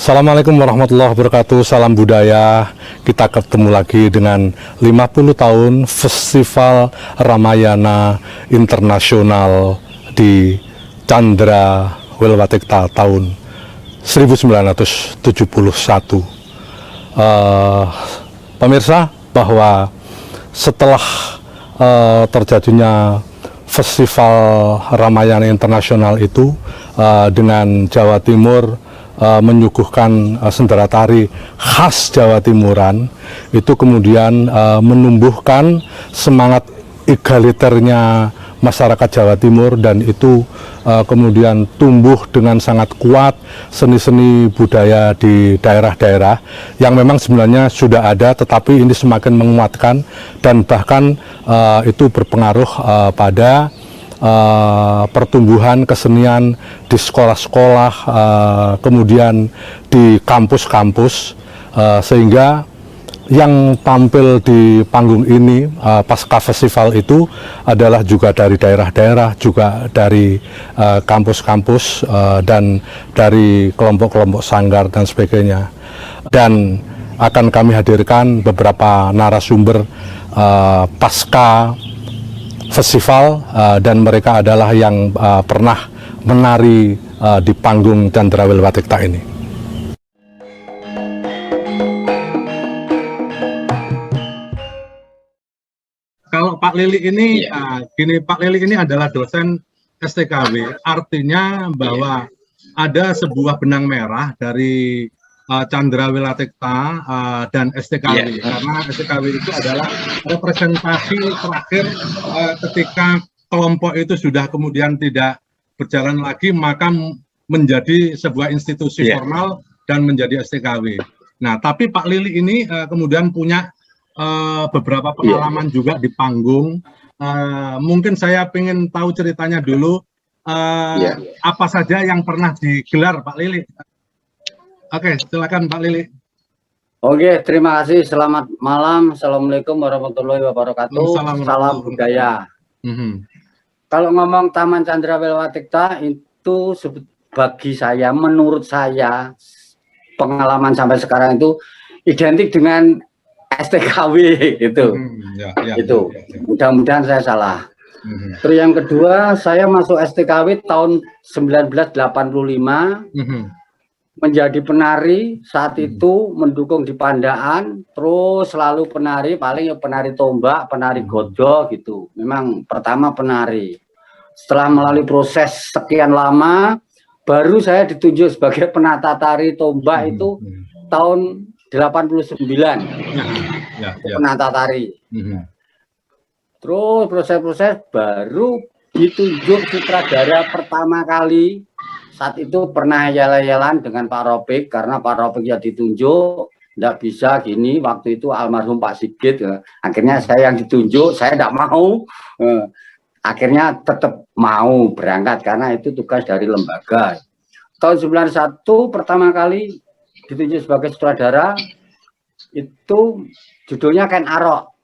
Assalamualaikum warahmatullahi wabarakatuh. Salam budaya. Kita ketemu lagi dengan 50 tahun Festival Ramayana Internasional di Candra Wilwatikta tahun 1971. Pemirsa, bahwa setelah terjadinya Festival Ramayana Internasional itu dengan Jawa Timur menyuguhkan sendera tari khas Jawa Timuran, itu kemudian menumbuhkan semangat egaliternya masyarakat Jawa Timur, dan itu kemudian tumbuh dengan sangat kuat seni-seni budaya di daerah-daerah yang memang sebenarnya sudah ada, tetapi ini semakin menguatkan dan bahkan itu berpengaruh pada pertumbuhan kesenian di sekolah-sekolah, kemudian di kampus-kampus, sehingga yang tampil di panggung ini pasca festival itu adalah juga dari daerah-daerah, juga dari kampus-kampus, dan dari kelompok-kelompok sanggar dan sebagainya. Dan akan kami hadirkan beberapa narasumber pasca festival, dan mereka adalah yang pernah menari di panggung Candra Wilwatikta ini. Kalau Pak Lili ini, gini, Pak Lili ini adalah dosen STKW, artinya bahwa ada sebuah benang merah dari Candra Wilwatikta dan STKW, karena STKW itu adalah representasi terakhir ketika kelompok itu sudah kemudian tidak berjalan lagi, maka menjadi sebuah institusi formal dan menjadi STKW. Nah, tapi Pak Lili ini kemudian punya beberapa pengalaman juga di panggung. Mungkin saya ingin tahu ceritanya dulu, apa saja yang pernah digelar Pak Lili. Oke, silakan Pak Lili. Oke, terima kasih. Selamat malam. Assalamualaikum warahmatullahi wabarakatuh. Salam budaya. Kalau ngomong Taman Candra Wilwatikta itu bagi saya, menurut saya, pengalaman sampai sekarang itu identik dengan STKW gitu. Itu. Mudah-mudahan saya salah. Terus yang kedua, saya masuk STKW tahun 1985. Menjadi penari saat itu, mendukung di Pandaan, terus selalu penari, paling penari tombak, penari godok gitu. Memang pertama penari. Setelah melalui proses sekian lama, baru saya ditunjuk sebagai penata tari tombak itu tahun 89. Penata tari. Terus proses-proses baru ditunjuk sutradara pertama kali. Saat itu pernah yel-yelan dengan Pak Ropik, karena Pak Ropik ya ditunjuk, tidak bisa gini, waktu itu almarhum Pak Sigit, akhirnya saya yang ditunjuk, saya tidak mau, akhirnya tetap mau berangkat, karena itu tugas dari lembaga. Tahun 91 pertama kali ditunjuk sebagai sutradara, itu judulnya Ken Arok.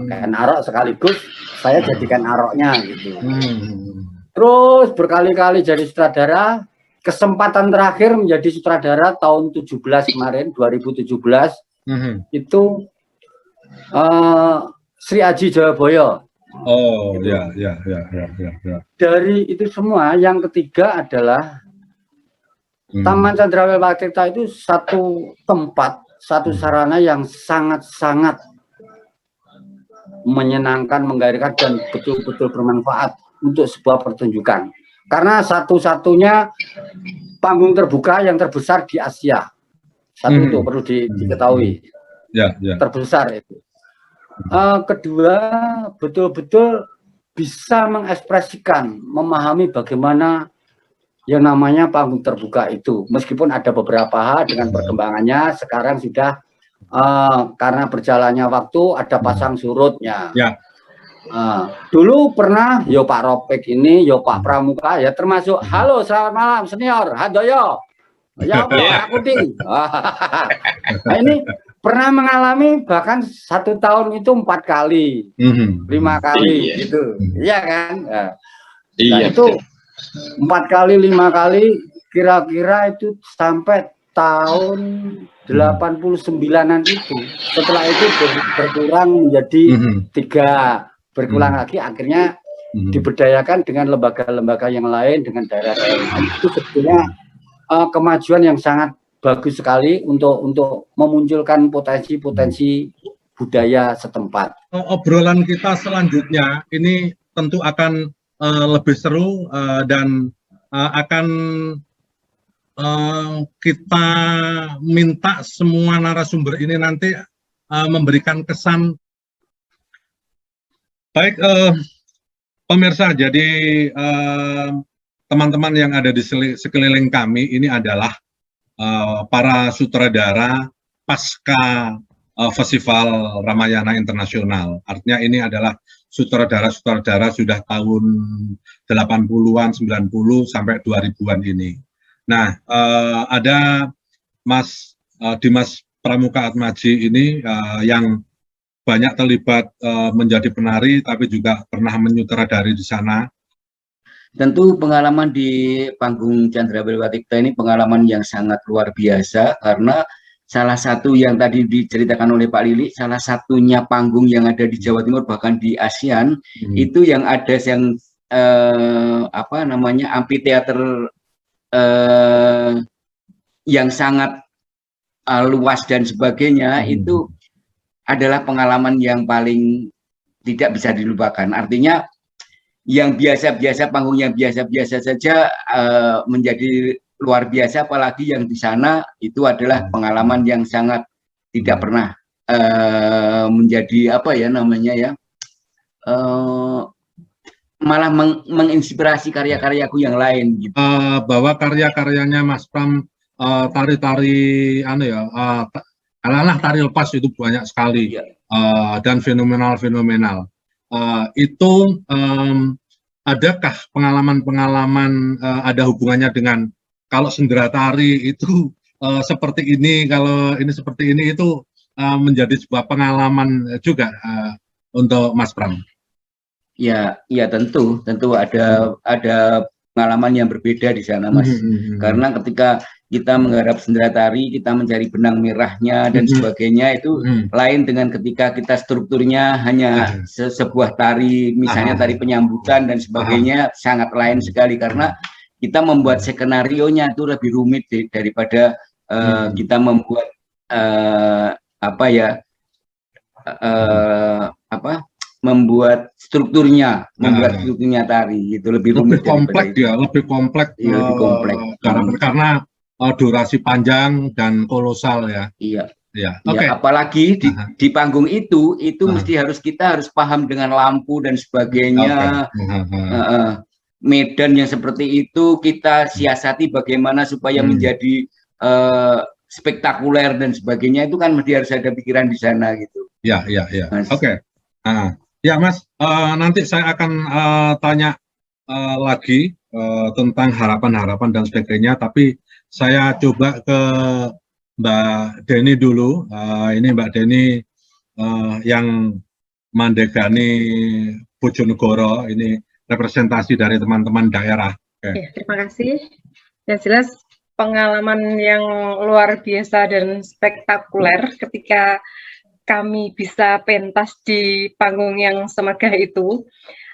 Ken Arok sekaligus saya jadikan Aroknya gitu. Terus berkali-kali jadi sutradara, kesempatan terakhir menjadi sutradara tahun 17 kemarin, 2017, itu Sri Aji Jayabaya. Oh, gitu. Ya. Dari itu semua, yang ketiga adalah Taman Candra Wilwatikta itu satu tempat, satu sarana yang sangat-sangat menyenangkan, menggairahkan, dan betul-betul bermanfaat untuk sebuah pertunjukan, karena satu-satunya panggung terbuka yang terbesar di Asia. Satu itu perlu diketahui, terbesar itu. Kedua, betul-betul bisa mengekspresikan, memahami bagaimana yang namanya panggung terbuka itu, meskipun ada beberapa hal dengan perkembangannya sekarang sudah karena berjalannya waktu ada pasang surutnya. Dulu pernah yo Pak Ropik ini, yo Pak Pramuka ya, termasuk halo selamat malam senior Handoyo ya aku ting. Nah, ini pernah mengalami bahkan satu tahun itu 4 kali 5 kali gitu, iya kan. Nah, itu 4 kali 5 kali kira-kira itu sampai tahun 89-an itu. Setelah itu berkurang menjadi 3, berkurang lagi, akhirnya diberdayakan dengan lembaga-lembaga yang lain, dengan daerah-daerah yang lain. Itu sebetulnya kemajuan yang sangat bagus sekali untuk memunculkan potensi-potensi budaya setempat. Obrolan kita selanjutnya ini tentu akan lebih seru dan akan kita minta semua narasumber ini nanti memberikan kesan. Baik, pemirsa, jadi teman-teman yang ada di sekeliling kami ini adalah para sutradara pasca Festival Ramayana Internasional. Artinya ini adalah sutradara-sutradara sudah tahun 80-an, 90 sampai 2000-an ini. Nah, ada Mas Dimas Pramuka Atmaji ini yang banyak terlibat menjadi penari, tapi juga pernah menyutradari di sana. Tentu pengalaman di panggung Candrawira Tikta ini pengalaman yang sangat luar biasa, karena salah satu yang tadi diceritakan oleh Pak Lili, salah satunya panggung yang ada di Jawa Timur, bahkan di ASEAN, itu yang ada yang apa namanya, amphitheater yang sangat luas dan sebagainya, itu adalah pengalaman yang paling tidak bisa dilupakan. Artinya yang biasa-biasa, panggung yang biasa-biasa saja menjadi luar biasa, apalagi yang di sana itu adalah pengalaman yang sangat tidak pernah menjadi apa ya namanya ya, malah menginspirasi karya-karyaku yang lain gitu. Bahwa karya-karyanya Mas Pram, tari-tari alah tari lepas itu banyak sekali, dan fenomenal. Itu adakah pengalaman-pengalaman ada hubungannya dengan kalau sendera tari itu seperti ini, kalau ini seperti ini, itu menjadi sebuah pengalaman juga untuk Mas Pram? Ya tentu ada pengalaman yang berbeda di sana, Mas. Karena ketika kita menggarap sendera tari, kita mencari benang merahnya dan sebagainya, itu lain dengan ketika kita strukturnya hanya sebuah tari, misalnya tari penyambutan dan sebagainya, sangat lain sekali, karena kita membuat skenario-nya itu lebih rumit daripada kita membuat membuat strukturnya, tari itu lebih rumit, lebih kompleks karena durasi panjang dan kolosal ya. Iya. Okay. Apalagi di panggung itu mesti kita harus paham dengan lampu dan sebagainya. Medan yang seperti itu kita siasati bagaimana supaya menjadi spektakuler dan sebagainya, itu kan mesti harus ada pikiran di sana gitu. Ya. Oke. Ya Mas, nanti saya akan tanya lagi tentang harapan-harapan dan sebagainya, tapi saya coba ke Mbak Deni dulu. Ini Mbak Deni yang Mandegani Bojonegoro, ini representasi dari teman-teman daerah. Ya, terima kasih. Yang jelas pengalaman yang luar biasa dan spektakuler ketika kami bisa pentas di panggung yang semegah itu,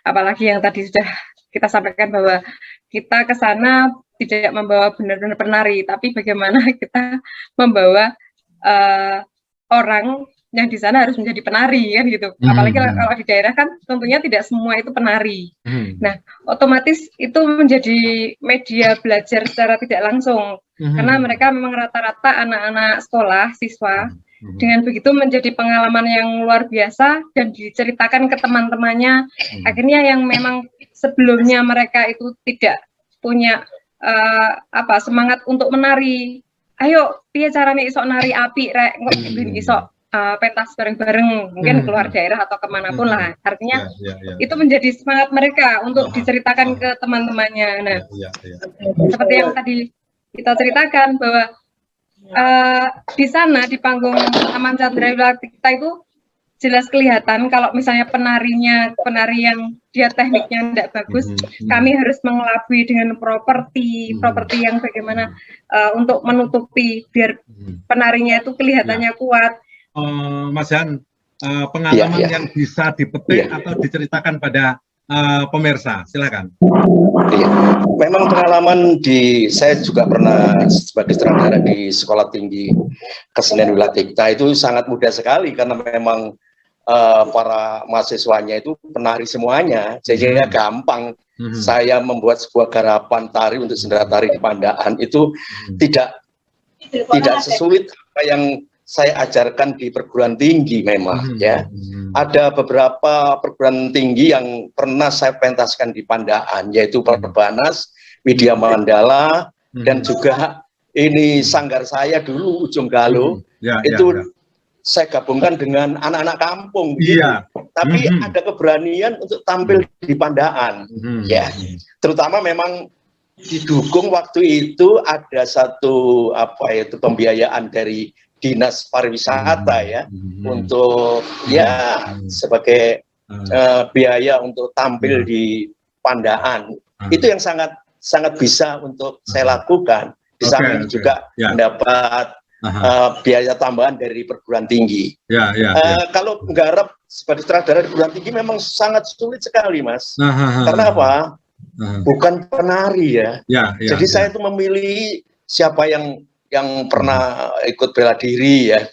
apalagi yang tadi sudah kita sampaikan bahwa kita ke sana tidak membawa benar-benar penari, tapi bagaimana kita membawa orang yang di sana harus menjadi penari kan gitu. Apalagi kalau di daerah kan tentunya tidak semua itu penari. Nah, otomatis itu menjadi media belajar secara tidak langsung, karena mereka memang rata-rata anak-anak sekolah, siswa. Dengan begitu menjadi pengalaman yang luar biasa dan diceritakan ke teman-temannya. Akhirnya yang memang sebelumnya mereka itu tidak punya semangat untuk menari. Ayo, piye carane iso nari api rek, kok iso pentas bareng-bareng, mungkin keluar daerah atau kemanapun lah. Artinya itu menjadi semangat mereka untuk diceritakan ke teman-temannya. Nah, seperti yang tadi kita ceritakan bahwa di sana di panggung Taman Candrawira Tikta itu jelas kelihatan kalau misalnya penari yang dia tekniknya tidak bagus, kami harus mengelabui dengan properti yang bagaimana untuk menutupi biar penarinya itu kelihatannya kuat. Mas Han, pengalaman yang bisa dipetik atau diceritakan pada pemirsa, silakan. Iya, memang pengalaman saya juga pernah sebagai sutradara di Sekolah Tinggi Kesenian Wilatikta itu sangat mudah sekali karena memang para mahasiswanya itu penari semuanya, jadi gampang. Saya membuat sebuah garapan tari untuk sendera tari di Pandaan itu tidak sesulit apa yang saya ajarkan di perguruan tinggi memang ya. Ada beberapa perguruan tinggi yang pernah saya pentaskan di Pandaan, yaitu Perbanas, Widya Mandala, dan juga ini sanggar saya dulu Ujung Galuh. Saya gabungkan dengan anak-anak kampung gitu. Tapi ada keberanian untuk tampil di Pandaan ya. Terutama memang didukung waktu itu ada satu pembiayaan dari Dinas Pariwisata ya untuk sebagai biaya untuk tampil di Pandaan. Itu yang sangat bisa untuk saya lakukan. Di samping juga mendapat biaya tambahan dari perguruan tinggi. Kalau menggarap sebagai sutradara di perguruan tinggi memang sangat sulit sekali, Mas. Karena apa? Bukan penari ya. Jadi saya itu memilih siapa yang pernah ikut bela diri ya.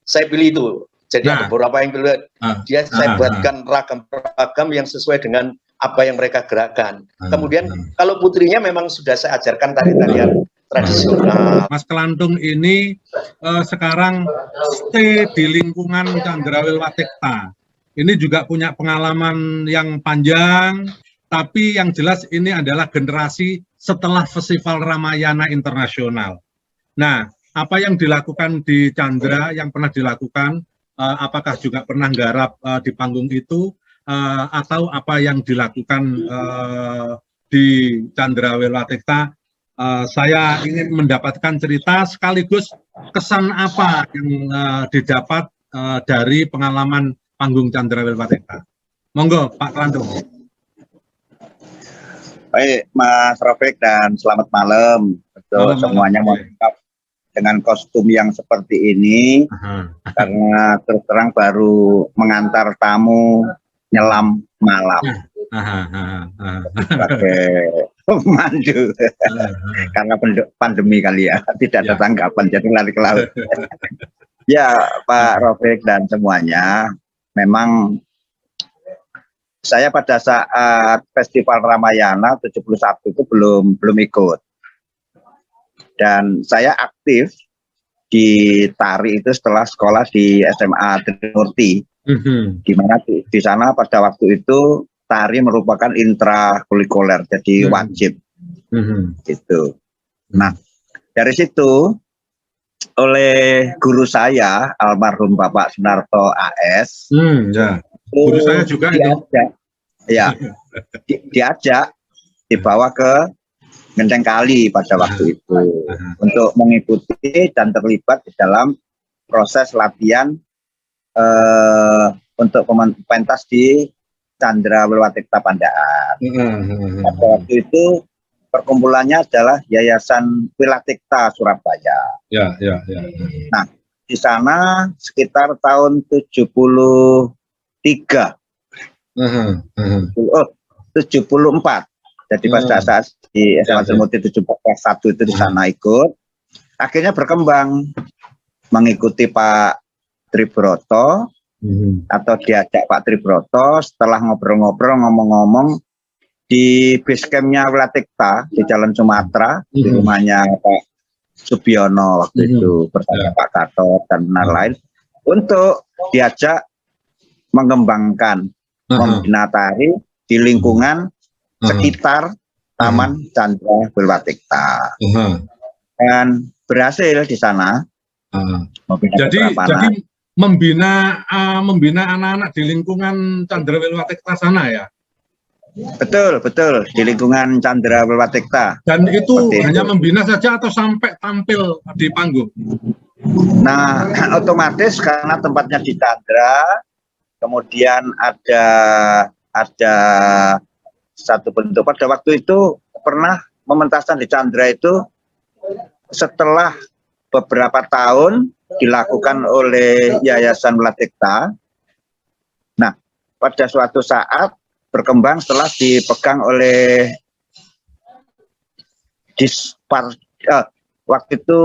Saya pilih itu. Jadi ada beberapa yang pilih saya buatkan ragam yang sesuai dengan apa yang mereka gerakkan. Kemudian kalau putrinya memang sudah saya ajarkan tari-tarian tradisional. Mas Kelantung ini sekarang stay di lingkungan Candrawil Watikta. Ini juga punya pengalaman yang panjang, tapi yang jelas ini adalah generasi setelah Festival Ramayana Internasional. Nah, apa yang dilakukan di Candra, yang pernah dilakukan, apakah juga pernah garap di panggung itu, atau apa yang dilakukan di Candrawil Watikta? Saya ingin mendapatkan cerita sekaligus kesan apa yang didapat dari pengalaman panggung Candrawil Watikta. Monggo Pak Kelantung. Baik Mas Rafiq dan selamat malam untuk semuanya. Mohon maaf dengan kostum yang seperti ini karena terus terang baru mengantar tamu nyelam malam. Sebagai pemandu karena pandemi kali ya, tidak ada tanggapan jadi lari ke laut. Ya Pak Rafiq dan semuanya, memang saya pada saat Festival Ramayana 71 itu belum ikut, dan saya aktif di tari itu setelah sekolah di SMA Trimurti, di mana di sana pada waktu itu tari merupakan intrakurikuler, jadi wajib. Gitu. Nah, dari situ oleh guru saya almarhum Bapak Sunarto AS, guru saya juga diajak dibawa ke Genteng Kali pada waktu itu untuk mengikuti dan terlibat di dalam proses latihan untuk pentas di Candrawil Watikta Pandaan. Pada waktu itu perkumpulannya adalah Yayasan Wilatikta Surabaya. Nah, di sana sekitar tahun 74 Jadi pada saat di SMA Trimurti 71 itu di sana ikut. Akhirnya berkembang mengikuti Pak Tribroto, atau diajak Pak Tribroto. Setelah ngobrol-ngobrol, ngomong-ngomong, di base campnya Wilatikta di Jalan Sumatera, di rumahnya Pak Subiono waktu itu bersama Pak Gatot dan lain-lain, untuk diajak mengembangkan membina tari di lingkungan sekitar Taman Candrawil Watikta. Dan berhasil di sana. Jadi membina anak-anak di lingkungan Candrawil Watikta sana ya? Betul, betul, di lingkungan Chandra Wilwatikta. Dan itu Seperti hanya itu. membina saja atau sampai tampil di panggung? Nah, otomatis karena tempatnya di Chandra, kemudian ada satu bentuk pada waktu itu pernah mementaskan di Chandra itu setelah beberapa tahun dilakukan oleh Yayasan Wilwatikta. Nah, pada suatu saat berkembang setelah dipegang oleh waktu itu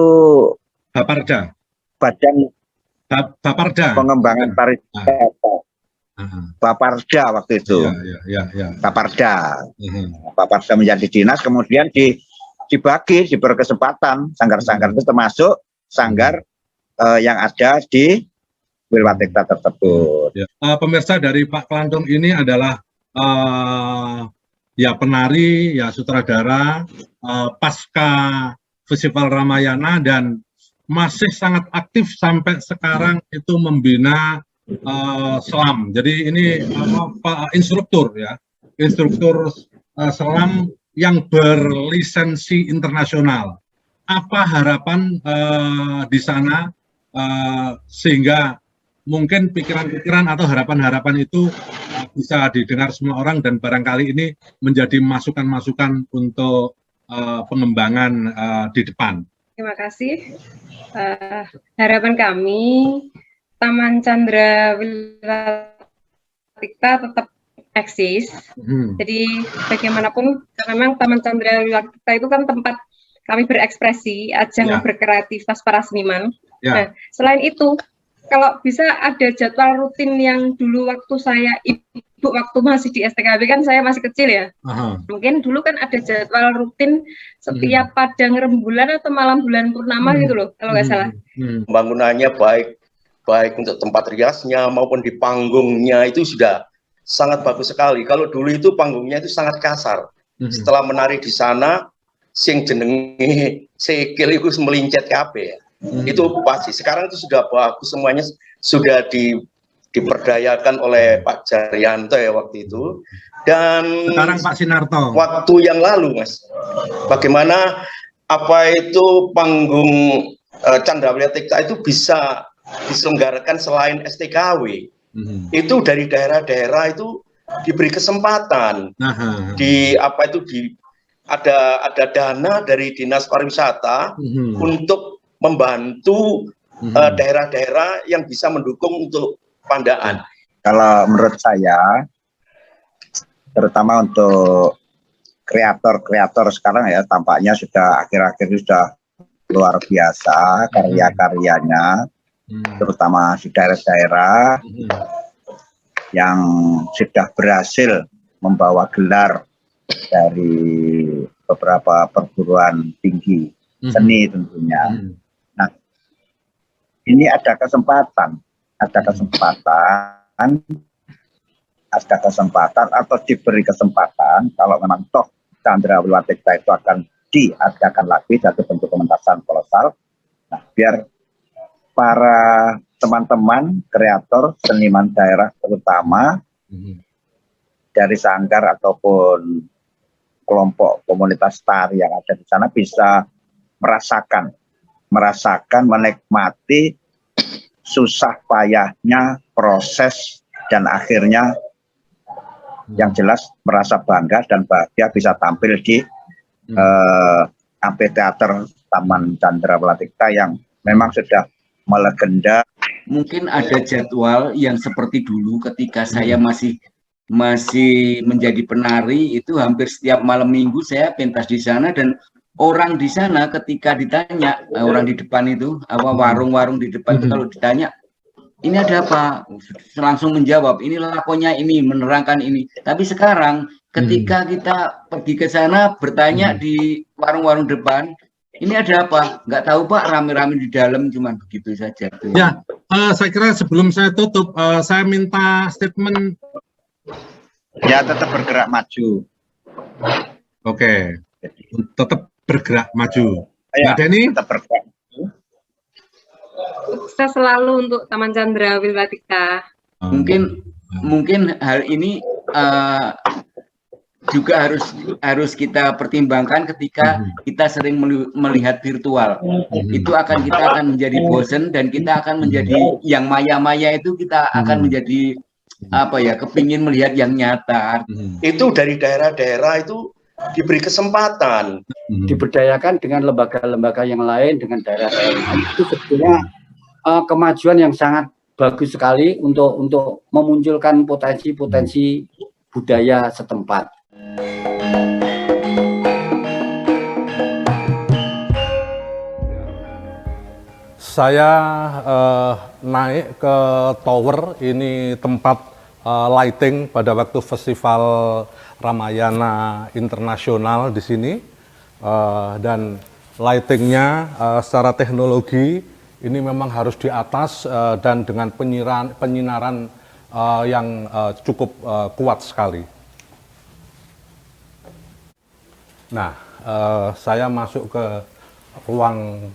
Baparda. Badan Baparda. Pengembangan Pariwisata. Baparda waktu itu. Ya. Baparda. Baparda menjadi dinas, kemudian diberi kesempatan sanggar-sanggar itu termasuk sanggar yang ada di Wilwatikta tersebut. Ya. Pemirsa, dari Pak Klantung ini adalah ya penari, ya sutradara, pasca Festival Ramayana, dan masih sangat aktif sampai sekarang itu membina selam. Jadi ini instruktur ya, instruktur selam yang berlisensi internasional. Apa harapan di sana sehingga mungkin pikiran-pikiran atau harapan-harapan itu bisa didengar semua orang dan barangkali ini menjadi masukan-masukan untuk pengembangan di depan. Terima kasih. Harapan kami Taman Chandra Wilwatikta tetap eksis. Jadi bagaimanapun, karena memang Taman Chandra Wilwatikta itu kan tempat kami berekspresi, ajang berkreativitas para seniman. Nah, selain itu, kalau bisa ada jadwal rutin yang dulu waktu saya ibu waktu masih di STKB, kan saya masih kecil ya. Mungkin dulu kan ada jadwal rutin setiap padang rembulan atau malam bulan purnama gitu loh, kalau nggak salah. Pembangunannya baik untuk tempat riasnya maupun di panggungnya itu sudah sangat bagus sekali. Kalau dulu itu panggungnya itu sangat kasar. Setelah menari di sana, sing jenenge sikil itu melincet kabeh. Itu pasti. Sekarang itu sudah bagus, semuanya sudah diperdayakan oleh Pak Jaryanto ya waktu itu. Dan sekarang Pak Sinarto. Waktu yang lalu, Mas, bagaimana apa itu panggung Chandra Wilwatikta itu bisa diselenggarakan selain STKW. Itu dari daerah-daerah itu diberi kesempatan. Ada dana dari Dinas Pariwisata untuk membantu daerah-daerah yang bisa mendukung untuk pandaan. Kalau menurut saya, terutama untuk kreator-kreator sekarang ya, tampaknya sudah akhir-akhir ini sudah luar biasa karya-karyanya, terutama di daerah-daerah yang sudah berhasil membawa gelar dari beberapa perguruan tinggi seni tentunya. Nah, ini ada kesempatan atau diberi kesempatan kalau memang toh Chandra Wilwatikta itu akan diadakan lagi satu bentuk pementasan kolosal. Nah, biar para teman-teman kreator seniman daerah terutama dari sanggar ataupun kelompok komunitas tari yang ada di sana bisa merasakan menikmati susah payahnya proses dan akhirnya yang jelas merasa bangga dan bahagia bisa tampil di amfiteater Taman Chandra Wilwatikta yang memang sudah melegenda. Mungkin ada jadwal yang seperti dulu ketika saya masih menjadi penari, itu hampir setiap malam minggu saya pentas di sana, dan orang di sana ketika ditanya, orang di depan itu, warung-warung di depan itu kalau ditanya, ini ada apa? Langsung menjawab, ini lakonnya ini, menerangkan ini. Tapi sekarang ketika kita pergi ke sana bertanya di warung-warung depan, ini ada apa? Nggak tahu Pak, rame-rame di dalam, cuman begitu saja. Ya, saya kira sebelum saya tutup, saya minta statement. Ya, tetap bergerak maju. Oke, tetap bergerak maju. Ya, Mbak Deni? tetap bergerak. Sukses selalu untuk Taman Chandra Wilwatikta. Mungkin hal ini juga harus kita pertimbangkan ketika kita sering melihat virtual. Itu kita akan menjadi bosen dan kita akan menjadi yang maya-maya itu kita akan menjadi kepingin melihat yang nyata. Itu dari daerah-daerah itu diberi kesempatan, diberdayakan dengan lembaga-lembaga yang lain, dengan daerah-daerah lain. Itu sebetulnya kemajuan yang sangat bagus sekali untuk memunculkan potensi-potensi budaya setempat. Saya naik ke tower, ini tempat lighting pada waktu festival Ramayana Internasional di sini, dan lightingnya secara teknologi ini memang harus di atas dan dengan penyinaran yang cukup kuat sekali. Nah, saya masuk ke ruang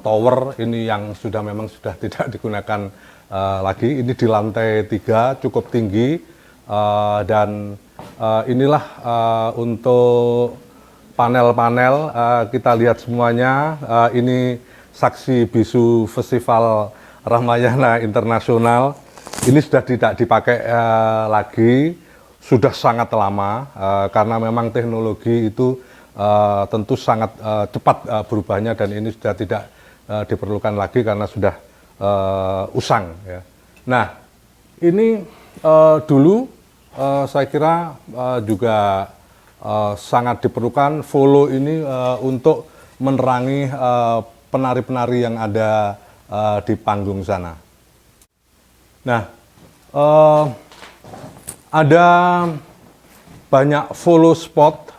tower ini yang memang sudah tidak digunakan lagi. Ini di lantai 3, cukup tinggi, dan inilah untuk panel-panel. Kita lihat semuanya. Ini saksi bisu Festival Ramayana Internasional. Ini sudah tidak dipakai lagi, sudah sangat lama, karena memang teknologi itu tentu sangat cepat berubahnya, dan ini sudah tidak diperlukan lagi karena sudah usang. Ya. Nah, ini dulu saya kira juga sangat diperlukan follow ini untuk menerangi penari-penari yang ada di panggung sana. Nah, ada banyak follow spot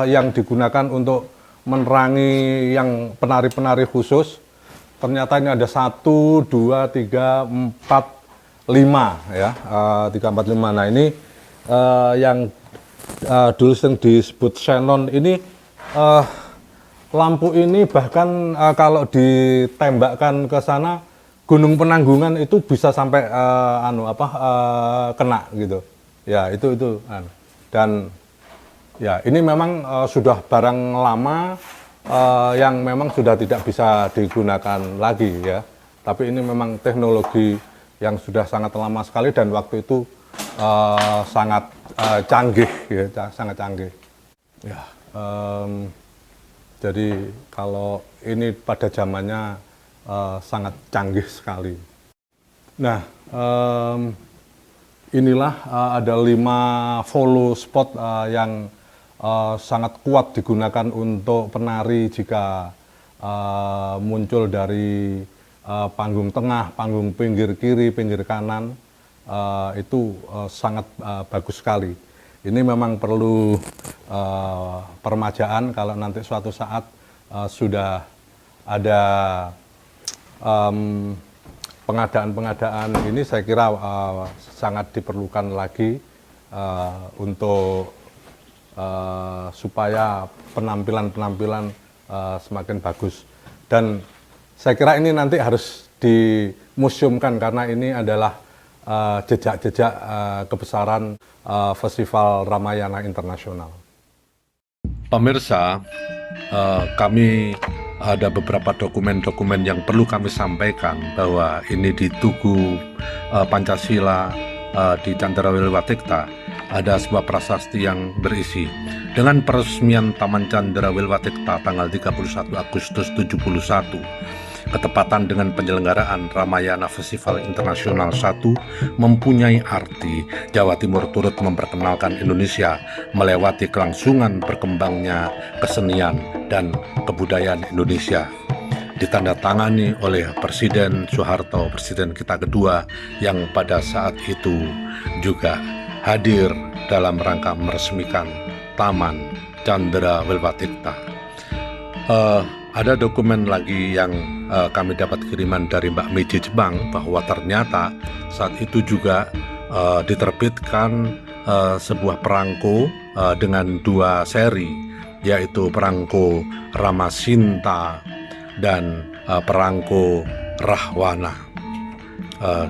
yang digunakan untuk menerangi yang penari-penari khusus. Ternyata ini ada 1, 2, 3, 4, 5 ya, 3, 4, 5. Nah, ini yang dulu sering disebut xenon ini, lampu ini bahkan kalau ditembakkan ke sana Gunung Penanggungan itu bisa sampai kena gitu. Ya, itu dan ya ini memang sudah barang lama yang memang sudah tidak bisa digunakan lagi ya. Tapi ini memang teknologi yang sudah sangat lama sekali dan waktu itu sangat canggih ya, sangat canggih. Ya, jadi kalau ini pada zamannya sangat canggih sekali. Nah, inilah ada 5 follow spot yang sangat kuat digunakan untuk penari jika muncul dari panggung tengah, panggung pinggir kiri, pinggir kanan, itu sangat bagus sekali. Ini memang perlu permajaan kalau nanti suatu saat sudah ada pengadaan ini, saya kira sangat diperlukan lagi untuk supaya penampilan semakin bagus. Dan saya kira ini nanti harus dimuseumkan karena ini adalah jejak-jejak kebesaran Festival Ramayana Internasional. Pemirsa, kami ada beberapa dokumen-dokumen yang perlu kami sampaikan bahwa ini di Tugu Pancasila di Candrawilwatikta ada sebuah prasasti yang berisi dengan peresmian Taman Candrawilwatikta tanggal 31 Agustus 71 ketepatan dengan penyelenggaraan Ramayana Festival Internasional 1 mempunyai arti Jawa Timur turut memperkenalkan Indonesia melewati kelangsungan berkembangnya kesenian dan kebudayaan Indonesia. Ditandatangani oleh Presiden Soeharto, Presiden kita kedua, yang pada saat itu juga hadir dalam rangka meresmikan Taman Candrawilwatikta. Ada dokumen lagi yang kami dapat kiriman dari Mbak Meiji Jepang bahwa ternyata saat itu juga diterbitkan sebuah perangko dengan 2 seri, yaitu perangko Ramasinta dan perangko Rahwana.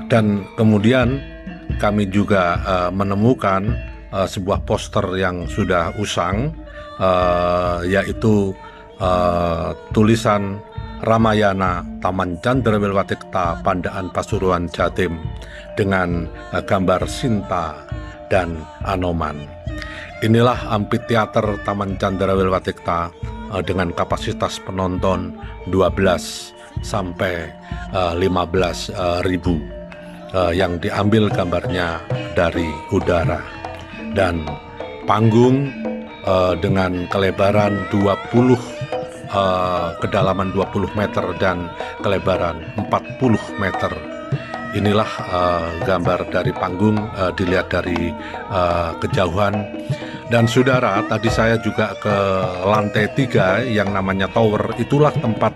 Dan kemudian kami juga menemukan sebuah poster yang sudah usang, yaitu tulisan Ramayana Taman Candrawilwatikta Pandaan Pasuruan Jatim dengan gambar Sinta dan Anoman. Inilah amfiteater Taman Candrawilwatikta dengan kapasitas penonton 12 sampai 15 ribu yang diambil gambarnya dari udara, dan panggung dengan kelebaran 20 kedalaman 20 meter dan kelebaran 40 meter. Inilah gambar dari panggung dilihat dari kejauhan. Dan saudara, tadi saya juga ke lantai 3 yang namanya tower. Itulah tempat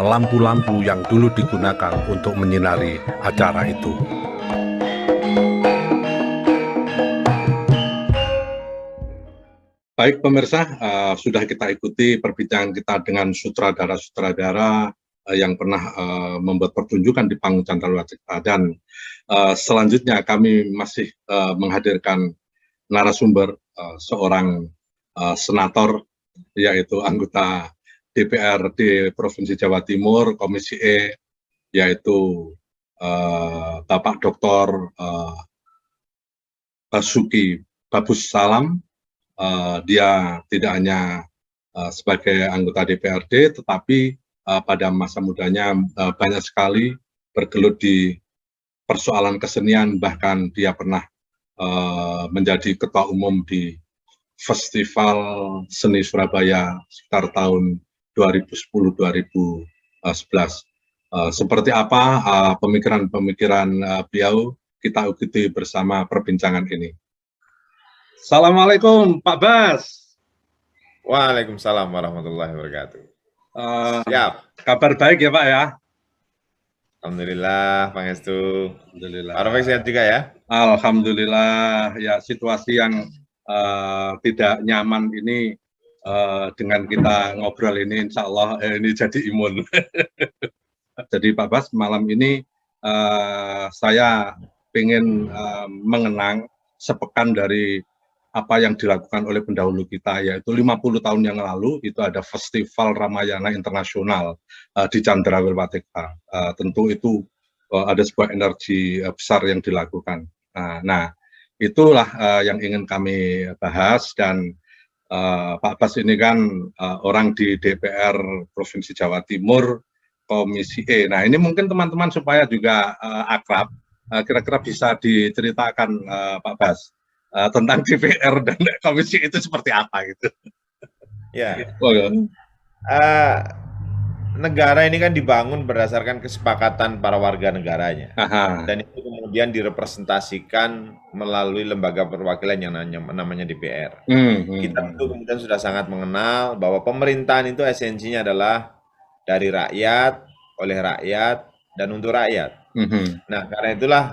lampu-lampu yang dulu digunakan untuk menyinari acara itu. Baik pemirsa, sudah kita ikuti perbincangan kita dengan sutradara-sutradara yang pernah membuat pertunjukan di panggung Candrawilwatikta, dan selanjutnya kami masih menghadirkan narasumber, seorang senator, yaitu anggota DPRD Provinsi Jawa Timur Komisi E, yaitu Bapak Dr. Basuki Babus Salam. Dia tidak hanya sebagai anggota DPRD, tetapi pada masa mudanya banyak sekali bergelut di persoalan kesenian, bahkan dia pernah menjadi ketua umum di Festival Seni Surabaya sekitar tahun 2010-2011. Seperti apa pemikiran-pemikiran beliau, kita ikuti bersama perbincangan ini. Assalamualaikum Pak Bas. Waalaikumsalam warahmatullahi wabarakatuh. Siap. Kabar baik ya Pak ya? Alhamdulillah, Pangestu. Alhamdulillah. Pak Rafiq sehat juga ya? Alhamdulillah. Ya, situasi yang tidak nyaman ini dengan kita ngobrol ini, insya Allah ini jadi imun. Jadi Pak Bas, malam ini saya ingin mengenang sepekan dari apa yang dilakukan oleh pendahulu kita, yaitu 50 tahun yang lalu itu ada Festival Ramayana Internasional di Candrawilwatikta. Tentu itu ada sebuah energi besar yang dilakukan. Nah, itulah yang ingin kami bahas, dan Pak Bas ini kan orang di DPR Provinsi Jawa Timur Komisi E. Nah, ini mungkin teman-teman supaya juga akrab, kira-kira bisa diceritakan Pak Bas tentang DPR dan komisi itu seperti apa gitu. Ya. Negara ini kan dibangun berdasarkan kesepakatan para warga negaranya. Dan itu kemudian direpresentasikan melalui lembaga perwakilan yang namanya DPR. Kita tentu kemudian sudah sangat mengenal bahwa pemerintahan itu esensinya adalah dari rakyat, oleh rakyat, dan untuk rakyat. Nah, karena itulah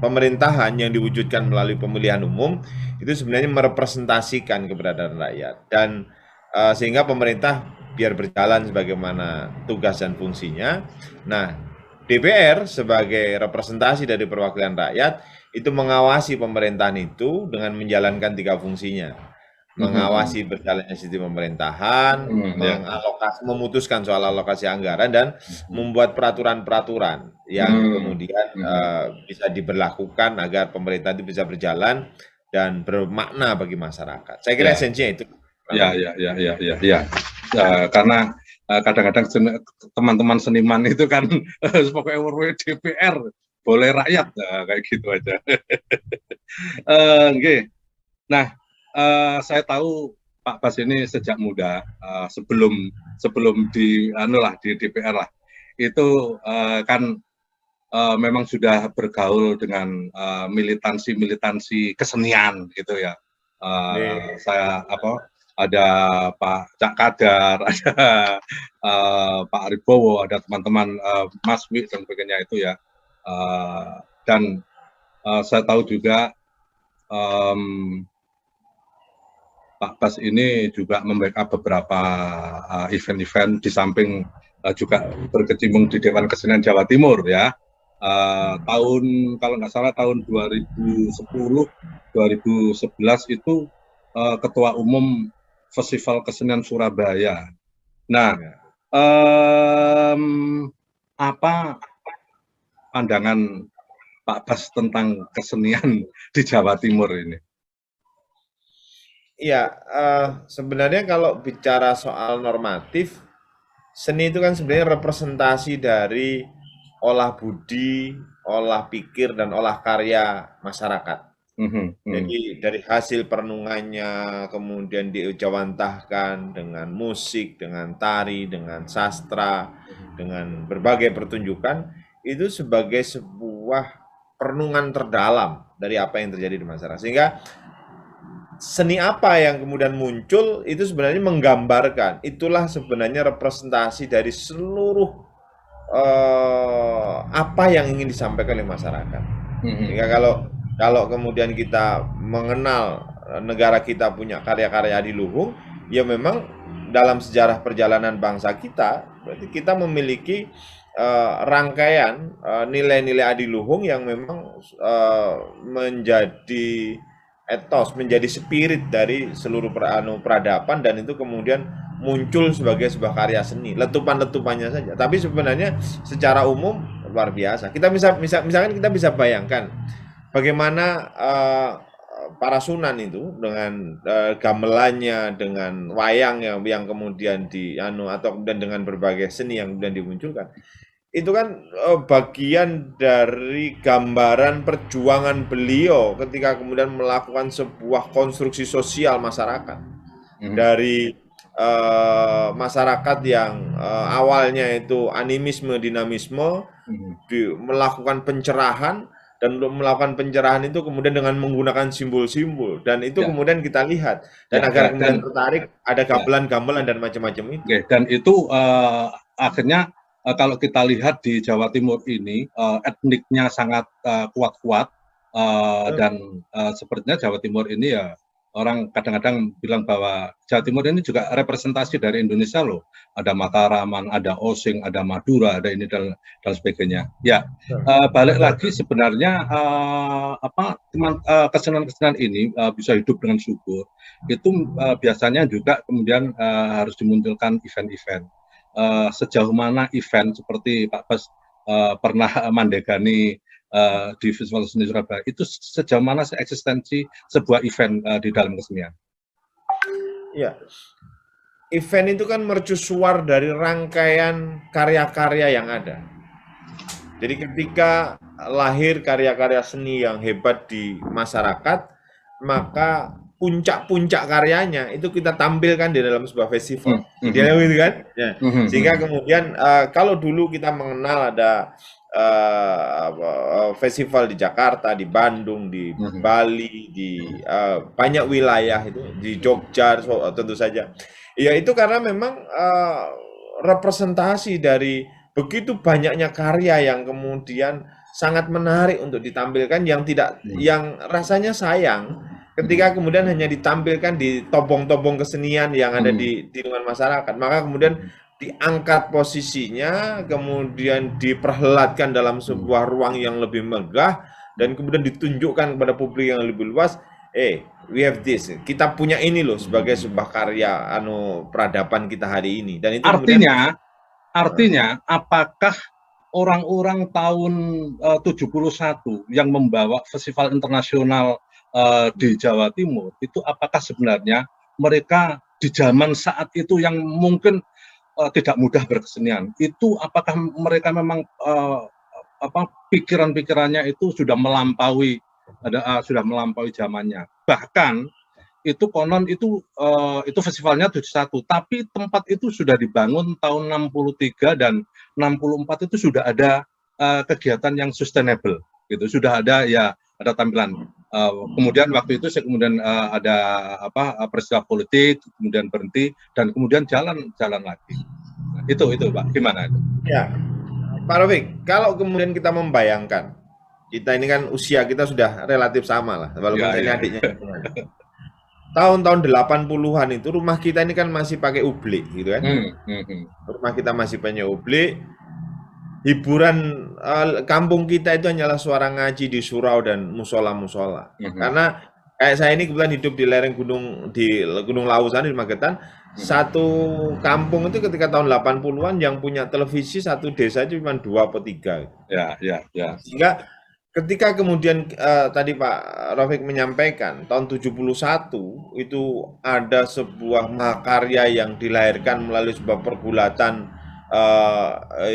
pemerintahan yang diwujudkan melalui pemilihan umum itu sebenarnya merepresentasikan keberadaan rakyat, dan sehingga pemerintah biar berjalan sebagaimana tugas dan fungsinya. Nah, DPR sebagai representasi dari perwakilan rakyat itu mengawasi pemerintahan itu dengan menjalankan 3 fungsinya. Mengawasi berjalannya sistem pemerintahan, memutuskan soal alokasi anggaran, dan membuat peraturan-peraturan yang kemudian bisa diberlakukan agar pemerintah itu bisa berjalan dan bermakna bagi masyarakat. Saya kira esensinya itu. Ya. Karena kadang-kadang teman-teman seniman itu kan pokoknya DPR boleh rakyat, kayak gitu aja. Oke. Nah, saya tahu Pak Bas ini sejak muda, sebelum di DPR lah, itu kan memang sudah bergaul dengan militansi kesenian gitu ya. Saya ada Pak Cak Kadar, ada Pak Aribowo, ada teman-teman Mas Wi dan sebagainya itu ya. Dan saya tahu juga Pak Bas ini juga membackup beberapa event-event, di samping juga berkecimpung di Dewan Kesenian Jawa Timur ya. Tahun kalau nggak salah tahun 2010 2011 itu ketua umum Festival Kesenian Surabaya. Nah, apa pandangan Pak Bas tentang kesenian di Jawa Timur ini? Iya, sebenarnya kalau bicara soal normatif, seni itu kan sebenarnya representasi dari olah budi, olah pikir, dan olah karya masyarakat. Jadi dari hasil perenungannya, kemudian diujawantahkan dengan musik, dengan tari, dengan sastra, dengan berbagai pertunjukan, itu sebagai sebuah perenungan terdalam dari apa yang terjadi di masyarakat. Sehingga seni apa yang kemudian muncul itu sebenarnya menggambarkan, itulah sebenarnya representasi dari seluruh apa yang ingin disampaikan oleh masyarakat. Sehingga kalau kemudian kita mengenal negara kita punya karya-karya adiluhung, ya memang dalam sejarah perjalanan bangsa kita, berarti kita memiliki rangkaian nilai-nilai adiluhung yang memang menjadi etos, menjadi spirit dari seluruh peradaban, dan itu kemudian muncul sebagai sebuah karya seni, letupan-letupannya saja. Tapi sebenarnya secara umum luar biasa. Kita misalkan kita bisa bayangkan bagaimana para Sunan itu dengan gamelannya, dengan wayang yang kemudian atau kemudian dengan berbagai seni yang kemudian dimunculkan. Itu kan bagian dari gambaran perjuangan beliau ketika kemudian melakukan sebuah konstruksi sosial masyarakat. Dari masyarakat yang awalnya itu animisme, dinamisme, melakukan pencerahan, dan melakukan pencerahan itu kemudian dengan menggunakan simbol-simbol, dan itu kemudian kita lihat, dan agar kemudian tertarik ada gamelan-gamelan dan macam-macam itu. Dan itu akhirnya kalau kita lihat di Jawa Timur ini etniknya sangat kuat-kuat, dan sepertinya Jawa Timur ini ya orang kadang-kadang bilang bahwa Jawa Timur ini juga representasi dari Indonesia loh. Ada Mataraman, ada Osing, ada Madura, ada ini dan sebagainya. Ya, balik lagi sebenarnya kesenian ini bisa hidup dengan subur. Itu biasanya juga kemudian harus dimunculkan event-event. Sejauh mana event seperti Pak Bas pernah mandegani di Festival Seni Surabaya, itu sejauh mana eksistensi sebuah event di dalam kesenian? Ya, event itu kan mercusuar dari rangkaian karya-karya yang ada. Jadi ketika lahir karya-karya seni yang hebat di masyarakat, maka puncak-puncak karyanya itu kita tampilkan di dalam sebuah festival. Idealnya gitu kan? Ya. Sehingga kemudian kalau dulu kita mengenal ada festival di Jakarta, di Bandung, di Bali, di banyak wilayah itu, di Jogja tentu saja. Ya itu karena memang representasi dari begitu banyaknya karya yang kemudian sangat menarik untuk ditampilkan, yang rasanya sayang ketika kemudian hanya ditampilkan di tobong-tobong kesenian yang ada di lingkungan masyarakat. Maka kemudian diangkat posisinya, kemudian diperhelatkan dalam sebuah ruang yang lebih megah, dan kemudian ditunjukkan kepada publik yang lebih luas, we have this, kita punya ini loh sebagai sebuah karya peradaban kita hari ini. Dan itu artinya apakah orang-orang tahun 71 yang membawa festival internasional di Jawa Timur itu, apakah sebenarnya mereka di zaman saat itu yang mungkin tidak mudah berkesenian, itu apakah mereka memang pikiran-pikirannya itu sudah melampaui zamannya? Bahkan itu konon itu festivalnya 71, tapi tempat itu sudah dibangun tahun 63 dan 64 itu sudah ada kegiatan yang sustainable gitu, sudah ada ada tampilan. Kemudian waktu itu ada peristiwa politik, kemudian berhenti, dan kemudian jalan lagi. Itu Pak, gimana itu? Ya, Pak Rafiq, kalau kemudian kita membayangkan, kita ini kan usia kita sudah relatif sama lah, walaupun ini adiknya. Tahun-tahun 80-an itu rumah kita ini kan masih pakai ublik gitu kan. Rumah kita masih banyak ublik. hiburan kampung kita itu hanyalah suara ngaji di surau dan musola-musola. Karena kayak saya ini kebetulan hidup di lereng gunung di Gunung Lawu sana di Magetan. Satu kampung itu ketika tahun 80-an yang punya televisi satu desa itu cuma 2 atau 3. Ya. Sehingga ketika kemudian tadi Pak Rafiq menyampaikan tahun 71 itu ada sebuah mahakarya yang dilahirkan melalui sebuah pergulatan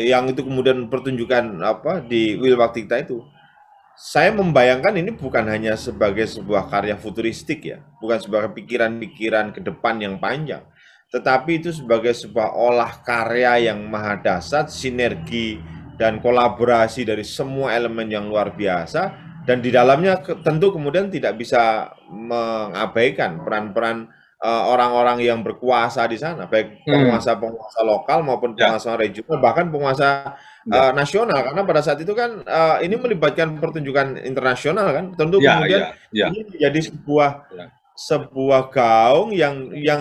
yang itu kemudian pertunjukan di Wilwaktikta itu. Saya membayangkan ini bukan hanya sebagai sebuah karya futuristik ya, bukan sebagai pikiran-pikiran ke depan yang panjang, tetapi itu sebagai sebuah olah karya yang maha dahsyat, sinergi dan kolaborasi dari semua elemen yang luar biasa, dan di dalamnya tentu kemudian tidak bisa mengabaikan peran-peran orang-orang yang berkuasa di sana, baik penguasa-penguasa lokal maupun penguasa regional, bahkan penguasa nasional, karena pada saat itu kan ini melibatkan pertunjukan internasional kan, tentu kemudian ini menjadi sebuah gaung yang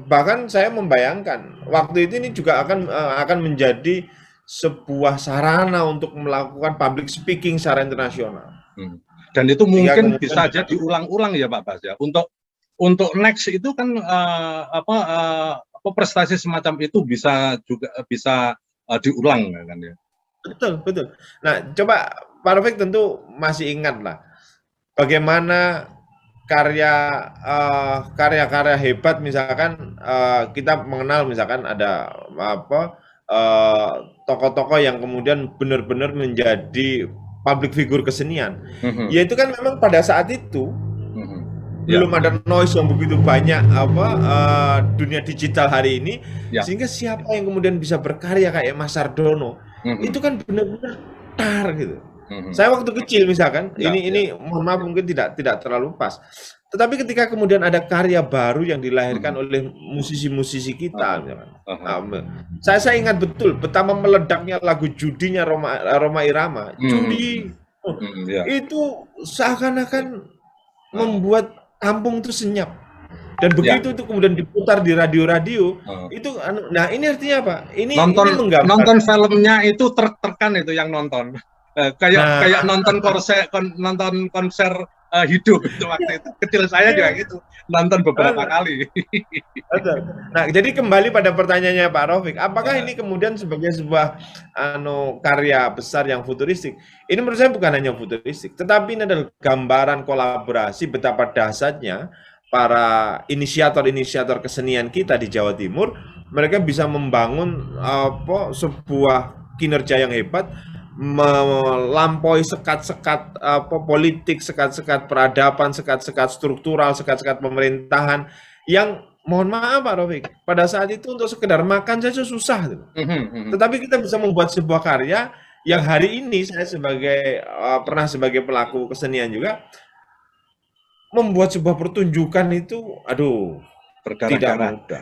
bahkan saya membayangkan waktu itu ini juga akan menjadi sebuah sarana untuk melakukan public speaking secara internasional. Dan itu mungkin bisa saja diulang-ulang ya Pak Bas ya. Untuk next itu kan prestasi semacam itu bisa diulang kan ya. Betul. Nah, coba Pak Rafiq tentu masih ingat lah bagaimana karya-karya hebat, misalkan kita mengenal misalkan ada tokoh-tokoh yang kemudian benar-benar menjadi public figure kesenian. Yaitu kan memang pada saat itu belum ada noise yang begitu banyak dunia digital hari ini, sehingga siapa yang kemudian bisa berkarya kayak Mas Sardono itu kan benar-benar gitu. Saya waktu kecil misalkan ini mohon maaf mungkin tidak terlalu pas, tetapi ketika kemudian ada karya baru yang dilahirkan oleh musisi-musisi kita misalkan, saya ingat betul betapa meledaknya lagu Judinya Rhoma Irama. Judi itu seakan-akan membuat kampung itu senyap, dan begitu itu kemudian diputar di radio-radio itu. Nah ini artinya apa? Ini nonton filmnya itu tertekan itu yang nonton kayak nonton konser hidup itu waktu itu. Kecil saya juga gitu, nonton beberapa kali. Nah, jadi kembali pada pertanyaannya Pak Rafiq, apakah ini kemudian sebagai sebuah karya besar yang futuristik? Ini menurut saya bukan hanya futuristik, tetapi ini adalah gambaran kolaborasi betapa dahsyatnya para inisiator-inisiator kesenian kita di Jawa Timur. Mereka bisa membangun sebuah kinerja yang hebat, melampaui sekat-sekat politik, sekat-sekat peradaban, sekat-sekat struktural, sekat-sekat pemerintahan yang mohon maaf Pak Rafiq, pada saat itu untuk sekedar makan saja susah. Tetapi kita bisa membuat sebuah karya yang hari ini saya pernah sebagai pelaku kesenian juga membuat sebuah pertunjukan itu tidak mudah,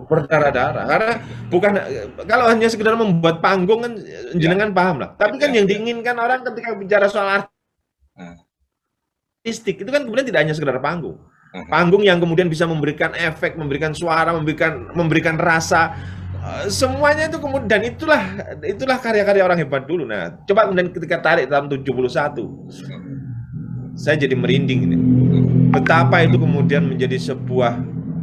berdarah-darah, karena bukan kalau hanya sekedar membuat panggung kan jenengan paham lah, tapi kan yang diinginkan orang ketika bicara soal artistik itu kan kemudian tidak hanya sekedar panggung yang kemudian bisa memberikan efek, memberikan suara, memberikan rasa, semuanya itu kemudian, dan itulah karya-karya orang hebat dulu. Nah, coba kemudian ketika tarik tahun 71, saya jadi merinding ini. Betapa itu kemudian menjadi sebuah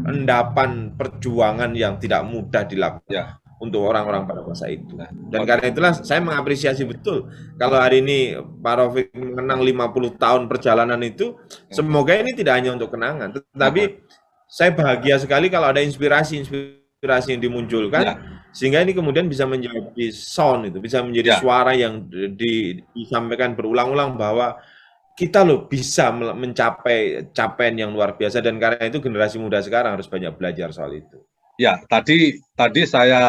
endapan perjuangan yang tidak mudah dilakukan untuk orang-orang pada masa itu. Dan karena itulah saya mengapresiasi betul kalau hari ini Pak Rafiq mengenang 50 tahun perjalanan itu. Semoga ini tidak hanya untuk kenangan, tetapi saya bahagia sekali kalau ada inspirasi yang dimunculkan, sehingga ini kemudian bisa menjadi sound, itu bisa menjadi suara yang disampaikan berulang-ulang bahwa kita loh bisa mencapai capaian yang luar biasa, dan karena itu generasi muda sekarang harus banyak belajar soal itu. Ya, tadi saya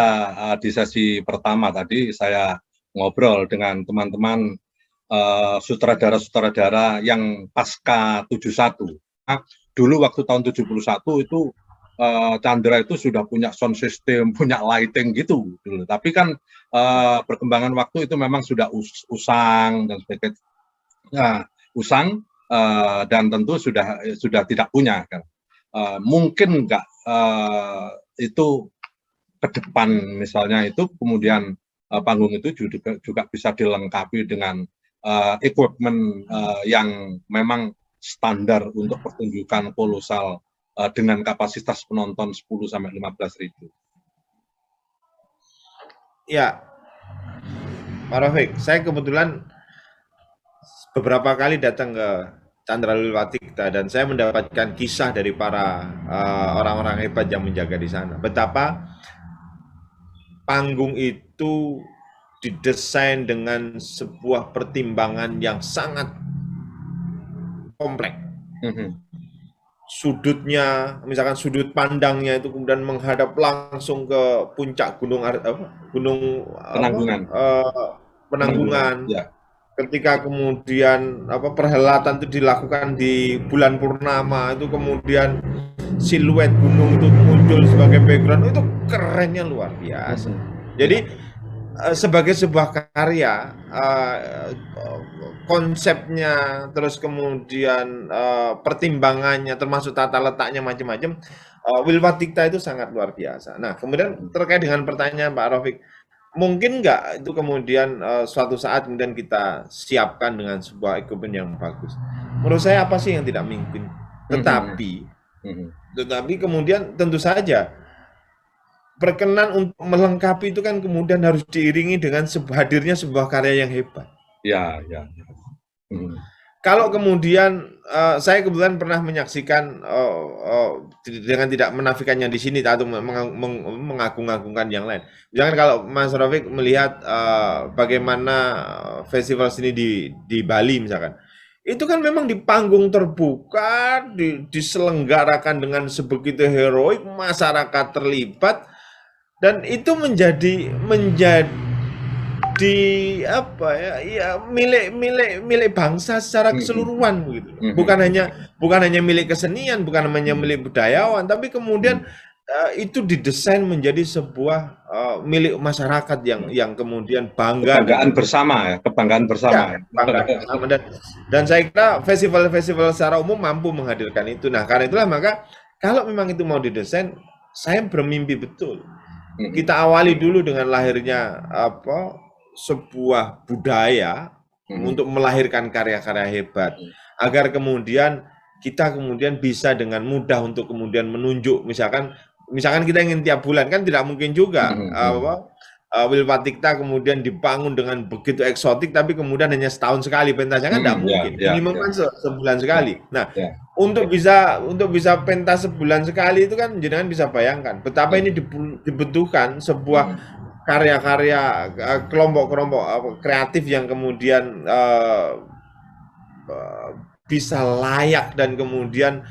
di sesi pertama tadi saya ngobrol dengan teman-teman sutradara-sutradara yang pasca 71. Nah, dulu waktu tahun 71 itu Chandra itu sudah punya sound system, punya lighting gitu dulu. Tapi kan perkembangan waktu itu memang sudah usang dan sebagainya. Nah, usang dan tentu sudah tidak punya kan. Mungkin enggak itu ke depan misalnya itu kemudian panggung itu juga bisa dilengkapi dengan equipment yang memang standar untuk pertunjukan kolosal dengan kapasitas penonton 10-15.000. Ya, Pak Rafiq, saya kebetulan beberapa kali datang ke Candra Wilwatikta dan saya mendapatkan kisah dari para orang-orang hebat yang menjaga di sana. Betapa panggung itu didesain dengan sebuah pertimbangan yang sangat kompleks. Sudutnya, misalkan sudut pandangnya itu kemudian menghadap langsung ke puncak Penanggungan. Ya. Ketika kemudian perhelatan itu dilakukan di bulan purnama, itu kemudian siluet gunung itu muncul sebagai background, itu kerennya luar biasa. Jadi sebagai sebuah karya, konsepnya, terus kemudian pertimbangannya, termasuk tata letaknya macam-macam, Wilwatikta itu sangat luar biasa. Nah, kemudian terkait dengan pertanyaan Pak Rafiq, mungkin nggak itu kemudian suatu saat kemudian kita siapkan dengan sebuah equipment yang bagus? Menurut saya apa sih yang tidak mungkin? Tetapi kemudian tentu saja berkenan untuk melengkapi itu kan kemudian harus diiringi dengan hadirnya sebuah karya yang hebat. Ya. Kalau kemudian saya kebetulan pernah menyaksikan dengan tidak menafikannya di sini atau mengagung-agungkan yang lain. Jangan kalau Mas Rafiq melihat bagaimana festival seni di Bali misalkan, itu kan memang di panggung terbuka, diselenggarakan dengan sebegitu heroik, masyarakat terlibat, dan itu menjadi milik bangsa secara keseluruhan begitu. Bukan hanya milik kesenian, bukan hanya milik budayawan, tapi kemudian itu didesain menjadi sebuah milik masyarakat yang kemudian kebanggaan bersama. Dan saya kira festival-festival secara umum mampu menghadirkan itu. Nah, karena itulah maka kalau memang itu mau didesain, saya bermimpi betul. Kita awali dulu dengan lahirnya sebuah budaya untuk melahirkan karya-karya hebat, agar kemudian kita bisa dengan mudah untuk kemudian menunjuk, misalkan kita ingin tiap bulan, kan tidak mungkin juga Wilwatikta kemudian dibangun dengan begitu eksotik tapi kemudian hanya setahun sekali pentasnya, kan tidak mungkin. Minimum kan sebulan sekali. Nah, untuk bisa pentas sebulan sekali itu kan jenengan bisa bayangkan betapa ini dibutuhkan sebuah karya-karya kelompok-kelompok kreatif yang kemudian bisa layak dan kemudian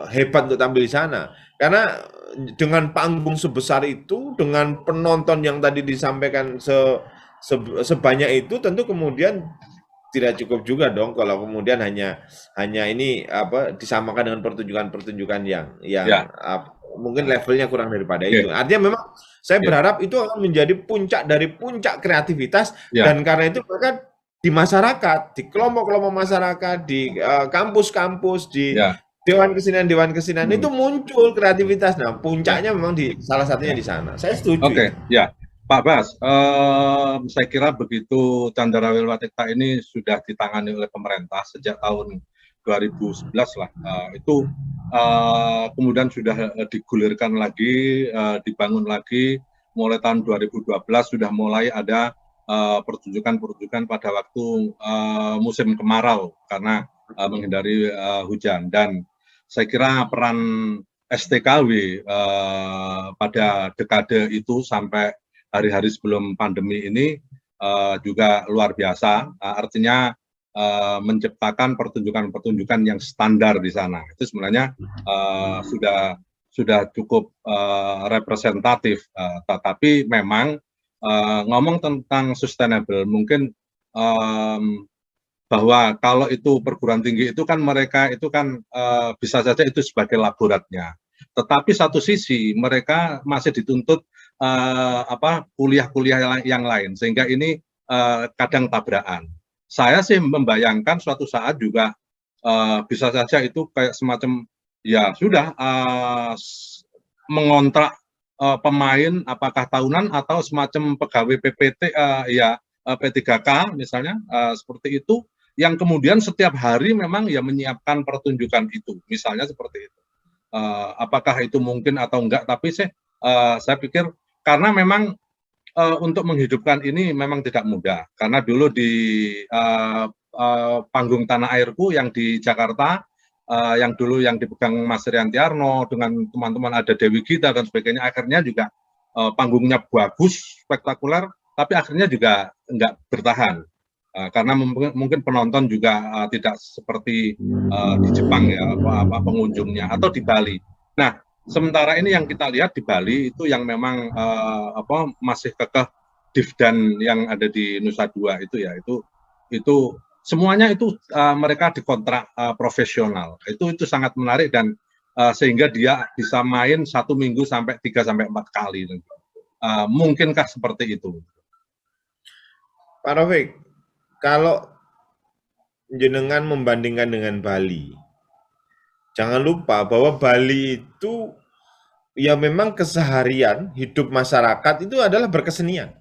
hebat untuk tampil di sana. Karena dengan panggung sebesar itu, dengan penonton yang tadi disampaikan sebanyak itu, tentu kemudian tidak cukup juga dong kalau kemudian hanya ini disamakan dengan pertunjukan-pertunjukan yang mungkin levelnya kurang daripada itu. Artinya memang saya berharap itu akan menjadi puncak dari puncak kreativitas, dan karena itu maka di masyarakat, di kelompok-kelompok masyarakat, di kampus-kampus, di dewan kesenian itu muncul kreativitas. Nah, puncaknya memang salah satunya di sana. Saya setuju. Pak Bas, saya kira begitu Candra Wilwatikta ini sudah ditangani oleh pemerintah sejak tahun 2011 lah, itu kemudian sudah digulirkan lagi, dibangun lagi, mulai tahun 2012 sudah mulai ada pertunjukan pada waktu musim kemarau karena menghindari hujan. Dan saya kira peran STKW pada dekade itu sampai hari-hari sebelum pandemi ini juga luar biasa, artinya menciptakan pertunjukan-pertunjukan yang standar di sana. Itu sebenarnya sudah cukup representatif, tetapi memang ngomong tentang sustainable, mungkin bahwa kalau itu perguruan tinggi itu kan mereka itu kan bisa saja itu sebagai laboratnya, tetapi satu sisi mereka masih dituntut kuliah-kuliah yang lain, sehingga ini kadang tabrakan. Saya sih membayangkan suatu saat juga bisa saja itu kayak semacam ya sudah mengontrak pemain apakah tahunan atau semacam pegawai PPT P3K misalnya seperti itu, yang kemudian setiap hari memang ya menyiapkan pertunjukan itu, misalnya seperti itu. Apakah itu mungkin atau enggak, tapi saya pikir karena memang untuk menghidupkan ini memang tidak mudah, karena dulu di panggung Tanah Airku yang di Jakarta, yang dulu yang dipegang Mas Riantiarno dengan teman-teman, ada Dewi Gita dan sebagainya, akhirnya juga panggungnya bagus, spektakuler, tapi akhirnya juga enggak bertahan. Karena mungkin penonton juga tidak seperti di Jepang ya pengunjungnya, atau di Bali. Nah, sementara ini yang kita lihat di Bali itu yang memang masih kekeh Divdan yang ada di Nusa Dua itu ya, itu semuanya itu mereka dikontrak profesional. Itu sangat menarik, dan sehingga dia bisa main 1 minggu sampai 3-4 kali. Mungkinkah seperti itu, Pak Rafiq? Kalau jenengan membandingkan dengan Bali, jangan lupa bahwa Bali itu ya memang keseharian hidup masyarakat itu adalah berkesenian.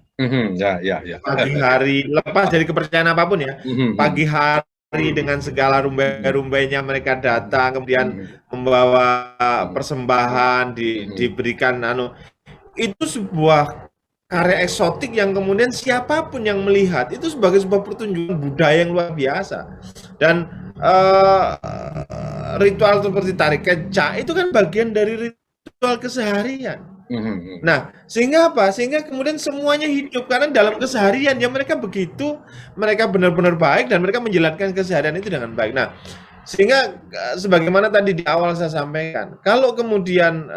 Ya. Pagi hari, lepas dari kepercayaan apapun ya, pagi hari dengan segala rumbai-rumbainya mereka datang, kemudian membawa persembahan, diberikan itu sebuah karya eksotik yang kemudian siapapun yang melihat itu sebagai sebuah pertunjukan budaya yang luar biasa. Dan ritual seperti tarik kecak itu kan bagian dari ritual keseharian. Nah, sehingga apa? Sehingga kemudian semuanya hidup karena dalam keseharian ya mereka begitu, mereka benar-benar baik dan mereka menjalankan keseharian itu dengan baik. Nah, sehingga sebagaimana tadi di awal saya sampaikan, kalau kemudian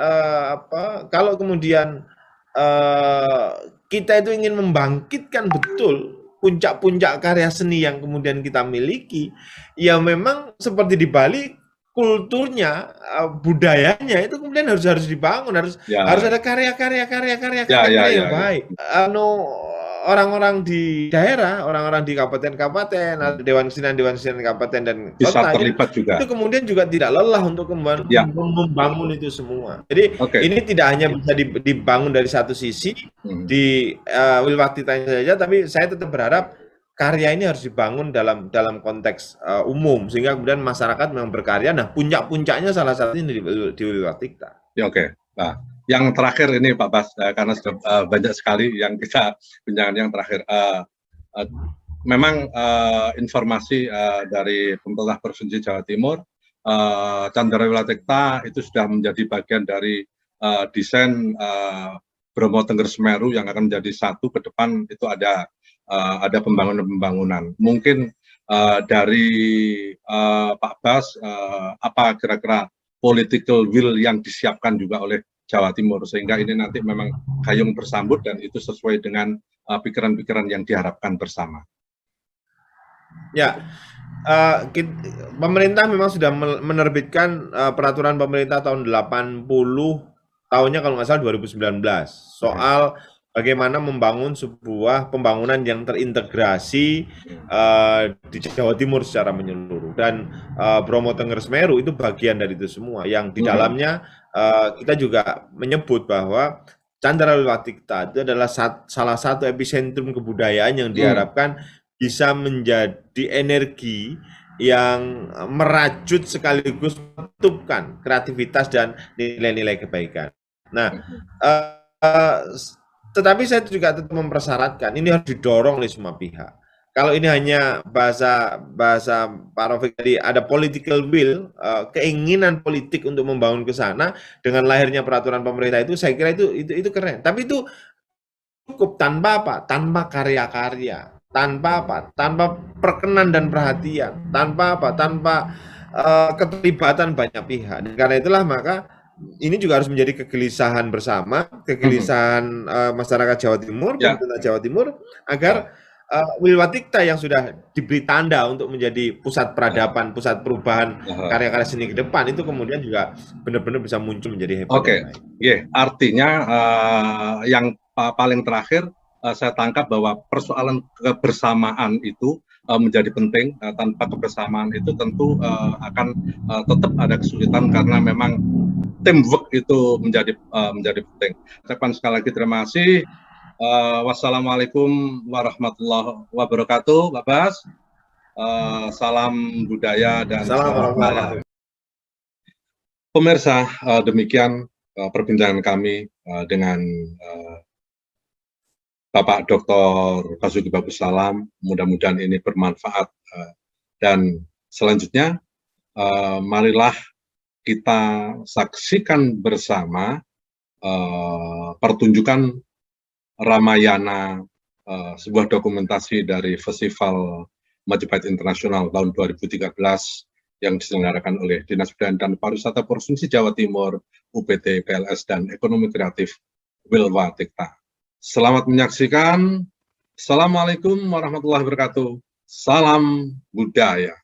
kita itu ingin membangkitkan betul puncak-puncak karya seni yang kemudian kita miliki, ya memang seperti di Bali, kulturnya, budayanya itu kemudian harus dibangun, harus ada karya-karya yang baik. Orang-orang di daerah, orang-orang di kabupaten-kabupaten, dewan kesenian kabupaten dan bisa kota terlibat juga. Itu kemudian juga tidak lelah untuk membangun itu semua. Jadi ini tidak hanya bisa dibangun dari satu sisi di Wilwatikta saja, tapi saya tetap berharap karya ini harus dibangun dalam konteks umum, sehingga kemudian masyarakat memang berkarya. Nah, puncak-puncaknya salah satunya di Wilwatikta. Ya, Nah, yang terakhir ini Pak Bas, karena sudah banyak sekali yang kita bincangkan, yang terakhir, memang informasi dari pemerintah Provinsi Jawa Timur, Candra Wilwatikta itu sudah menjadi bagian dari desain Bromo Tengger Semeru yang akan menjadi satu ke depan. Itu ada pembangunan. Mungkin dari Pak Bas, apa kira-kira political will yang disiapkan juga oleh Jawa Timur, sehingga ini nanti memang gayung bersambut dan itu sesuai dengan pikiran-pikiran yang diharapkan bersama. Ya, pemerintah memang sudah menerbitkan peraturan pemerintah tahun 80, tahunnya kalau nggak salah 2019, soal bagaimana membangun sebuah pembangunan yang terintegrasi di Jawa Timur secara menyeluruh, dan Bromo Tengger Semeru itu bagian dari itu semua, yang di dalamnya kita juga menyebut bahwa Candra Wilwatikta itu adalah salah satu epicentrum kebudayaan yang diharapkan bisa menjadi energi yang merajut sekaligus menutupkan kreativitas dan nilai-nilai kebaikan. Nah, tetapi saya juga tetap mempersyaratkan ini harus didorong oleh semua pihak. Kalau ini hanya bahasa Pak Rafiq tadi, ada political will, keinginan politik untuk membangun ke sana dengan lahirnya peraturan pemerintah itu, saya kira itu keren. Tapi itu cukup tanpa apa? Tanpa karya-karya, tanpa apa? Tanpa perkenan dan perhatian, tanpa apa? Tanpa keterlibatan banyak pihak. Dan karena itulah maka ini juga harus menjadi kegelisahan bersama, kegelisahan masyarakat Jawa Timur, pemerintah Jawa Timur, agar Wilwatikta yang sudah diberi tanda untuk menjadi pusat peradaban, pusat perubahan karya-karya seni ke depan, itu kemudian juga benar-benar bisa muncul menjadi hebat. Artinya yang paling terakhir saya tangkap bahwa persoalan kebersamaan itu menjadi penting. Tanpa kebersamaan itu tentu akan tetap ada kesulitan, karena memang teamwork itu menjadi penting. Ucapan sekali lagi terima kasih. Wassalamualaikum warahmatullahi wabarakatuh, Pak Bas. Salam budaya dan selamat malam. Pemirsa, demikian perbincangan kami dengan Bapak Dr. Basuki Bagus Salam. Mudah-mudahan ini bermanfaat, dan selanjutnya marilah kita saksikan bersama pertunjukan Ramayana, sebuah dokumentasi dari Festival Majapahit Internasional tahun 2013 yang diselenggarakan oleh Dinas Budaya dan Pariwisata Provinsi Jawa Timur, UPT, PLS, dan Ekonomi Kreatif Wilwatikta. Selamat menyaksikan. Assalamualaikum warahmatullahi wabarakatuh. Salam budaya.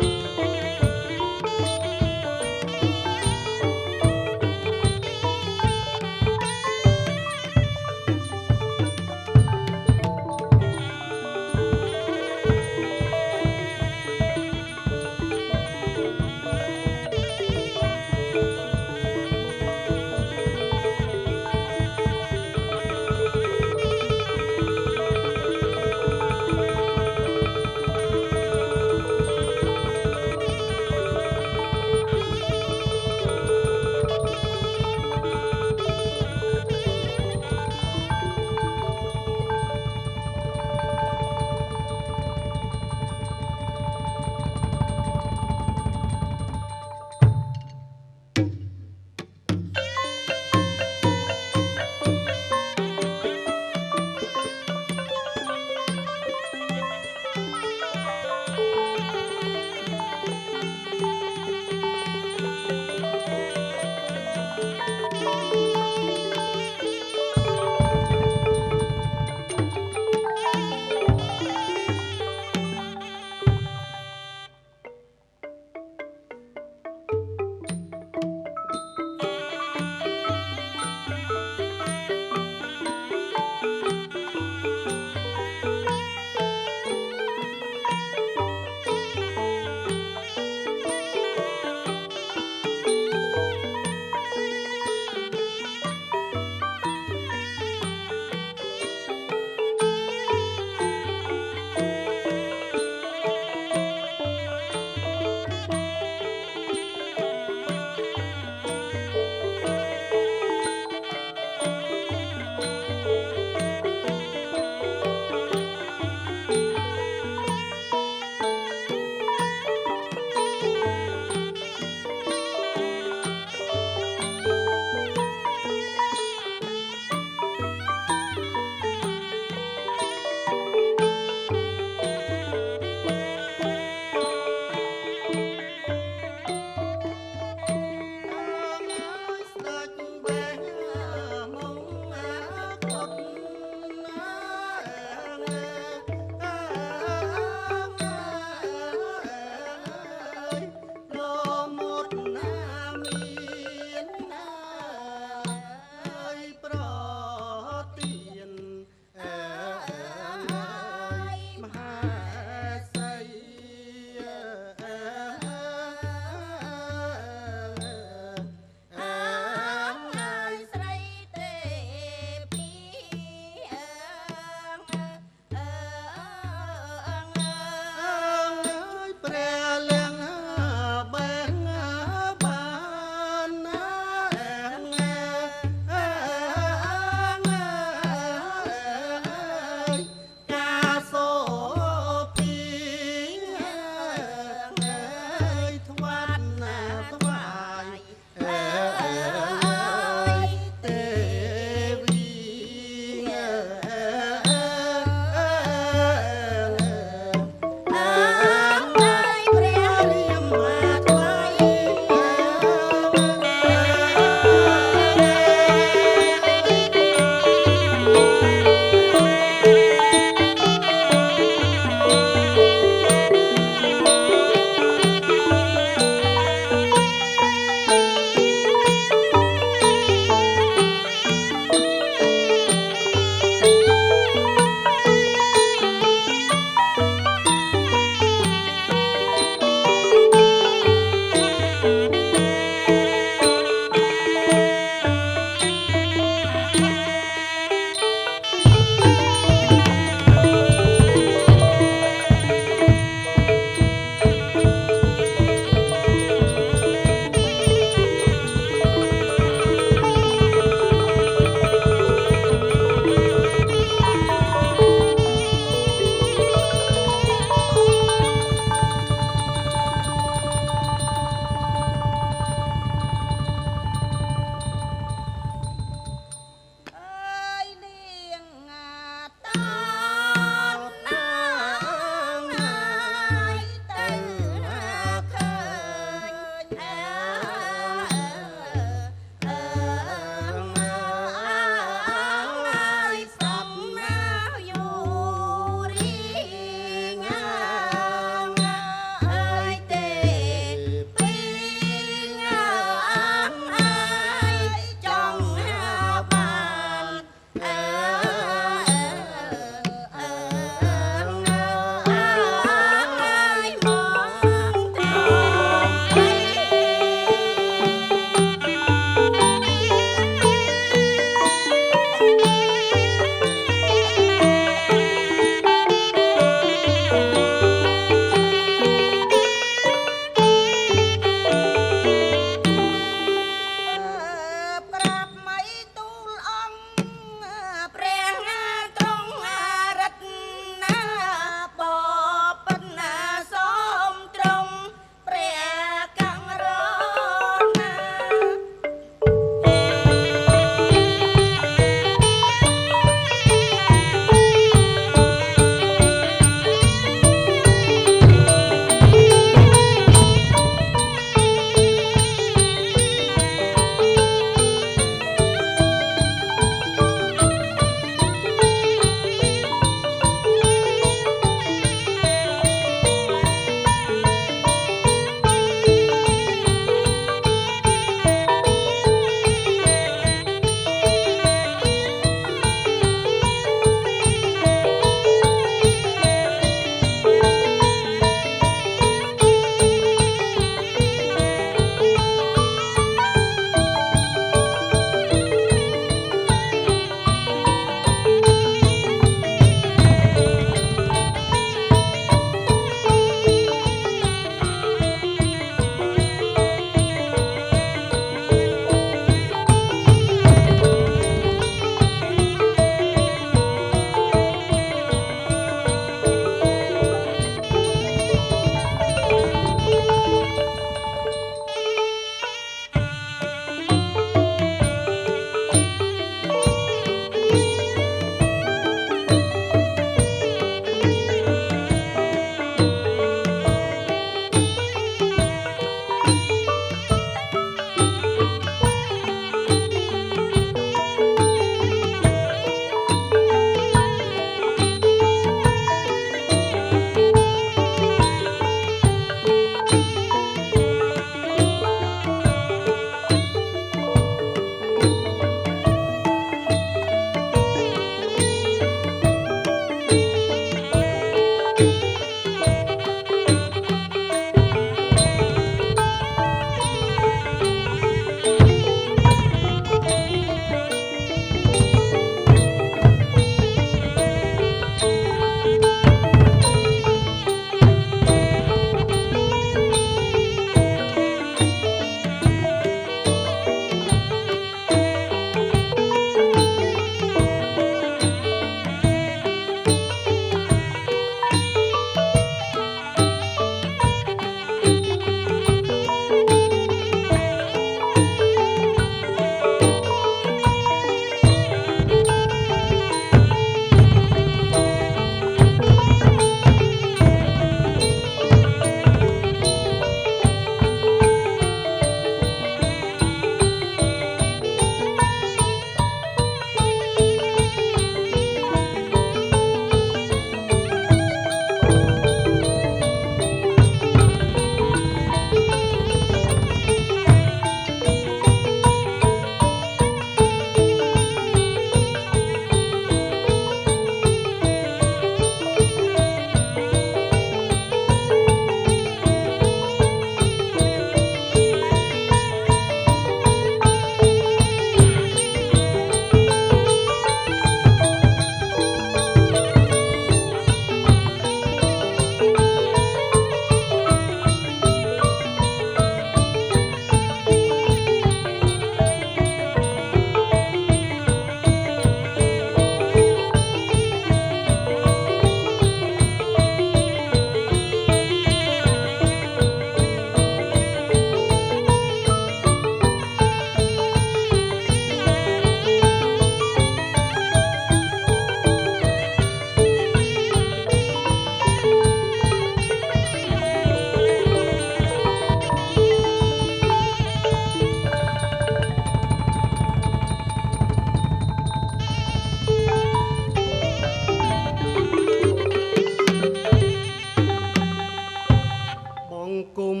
ងគុំ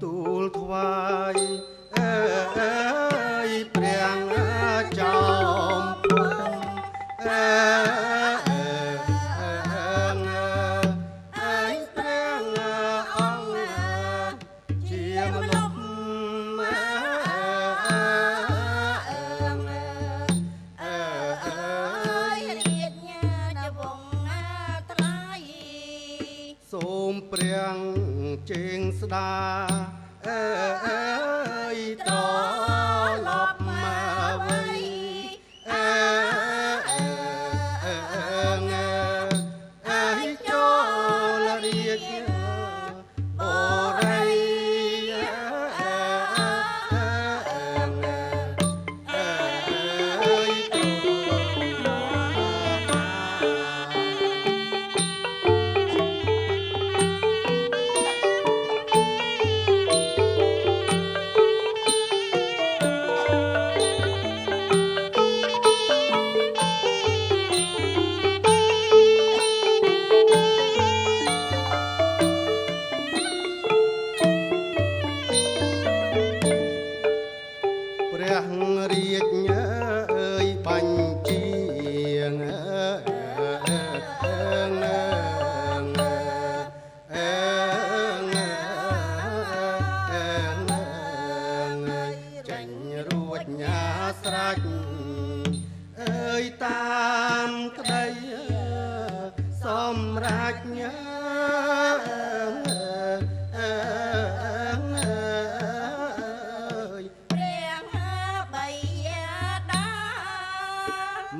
ទូលថ្វាយអើយព្រះចោមពុទ្ធអើយព្រះអង្គជាមនុស្សសូមព្រះជើងស្ដាអើយត្រឡប់មកវិញអើយចូលរាជបរិព្រះរាជអើយបញ្ជាចេញរួចញ៉ាស្រេចអើយតាមក្តីសម្រាប់ញ៉ា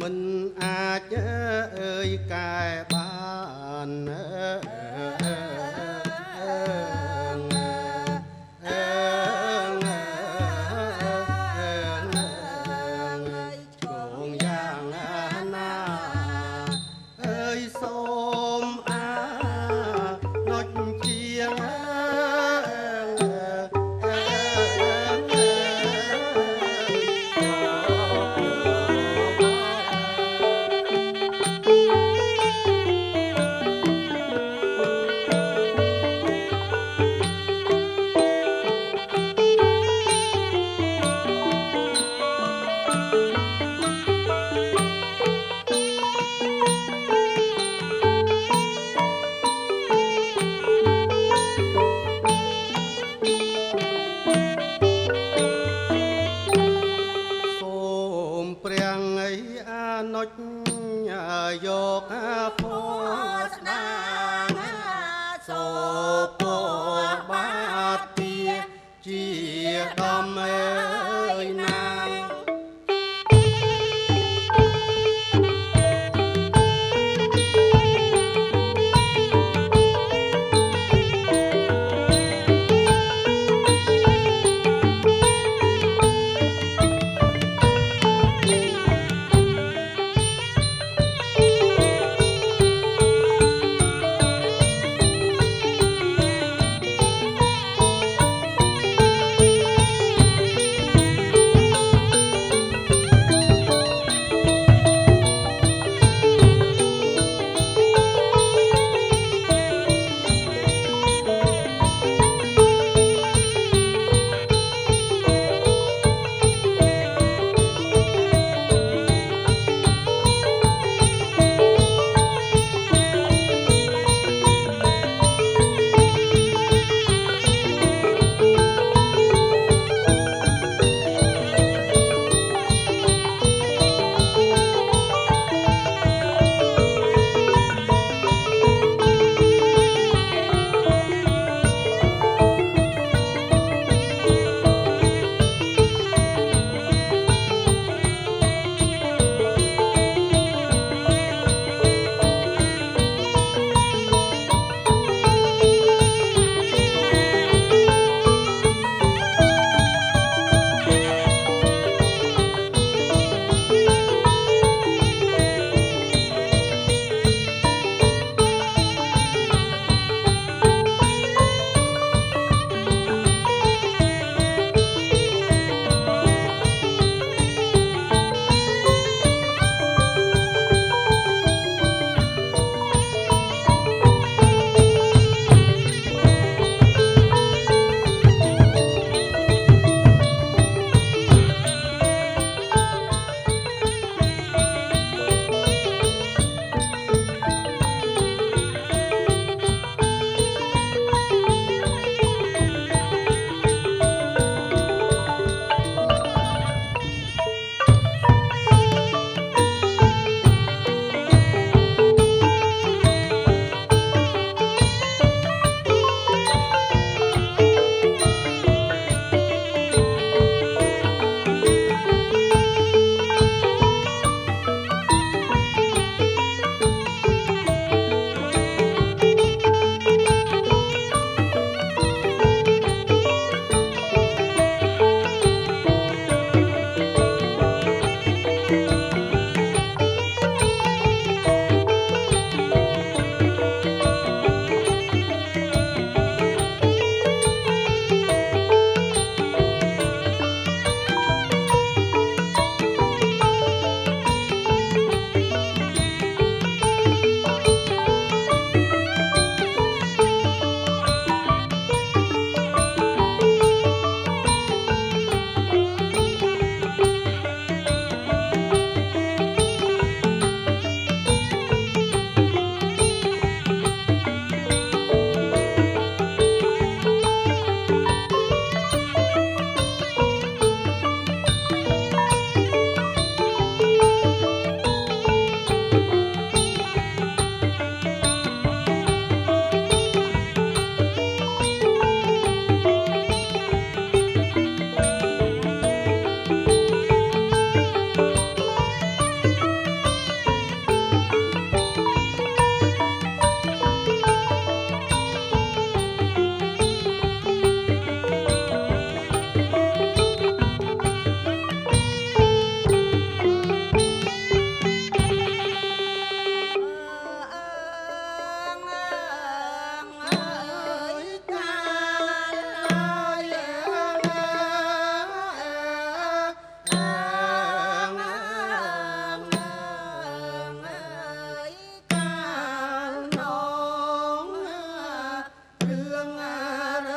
មិនអាចអើយកែបានគងយ៉ាងណាអើយសូមណុចជាណុចយកពរស្ដាសូពរបាទាជាដំអើយណាង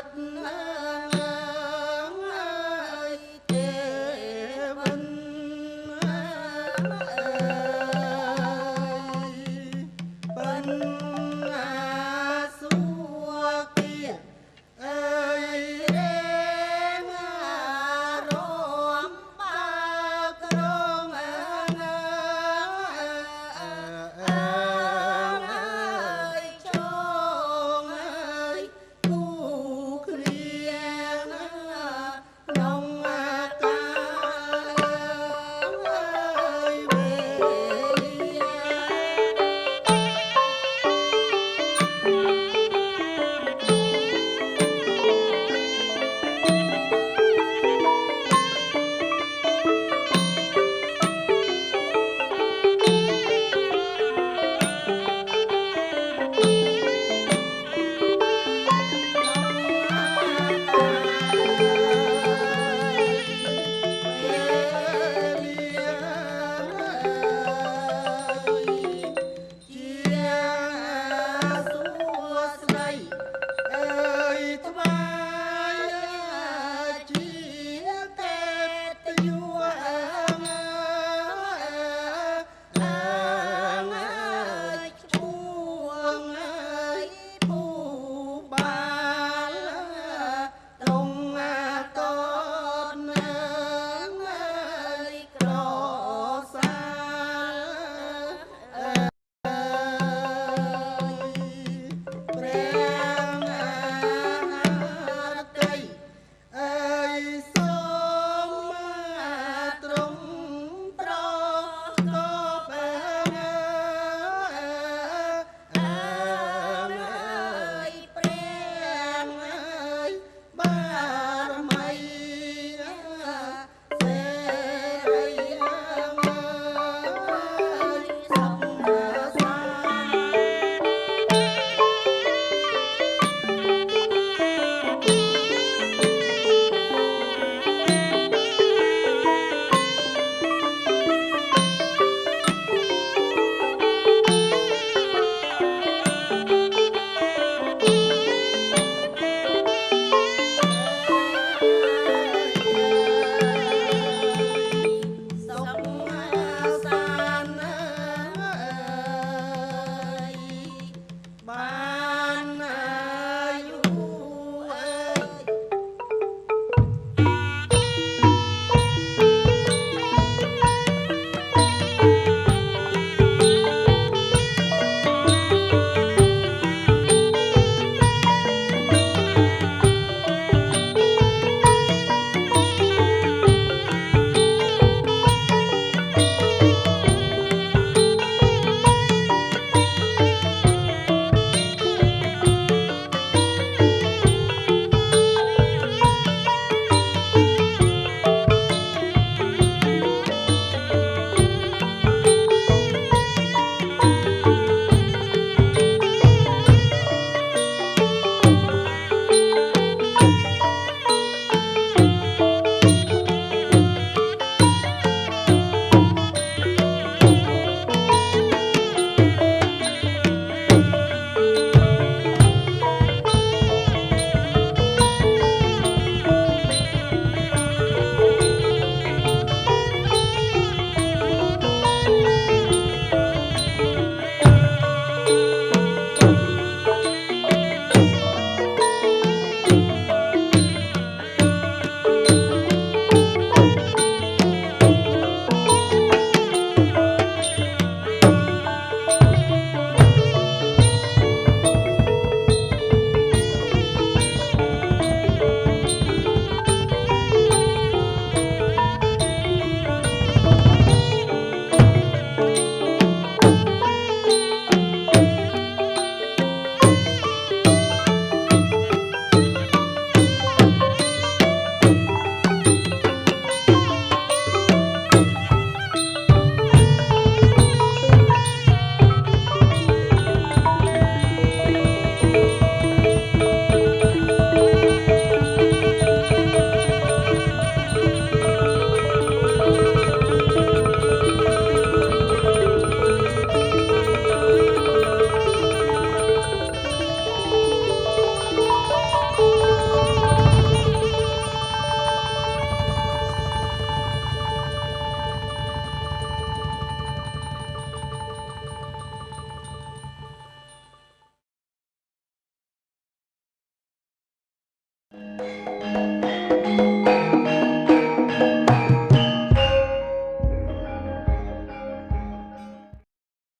ចិត្ត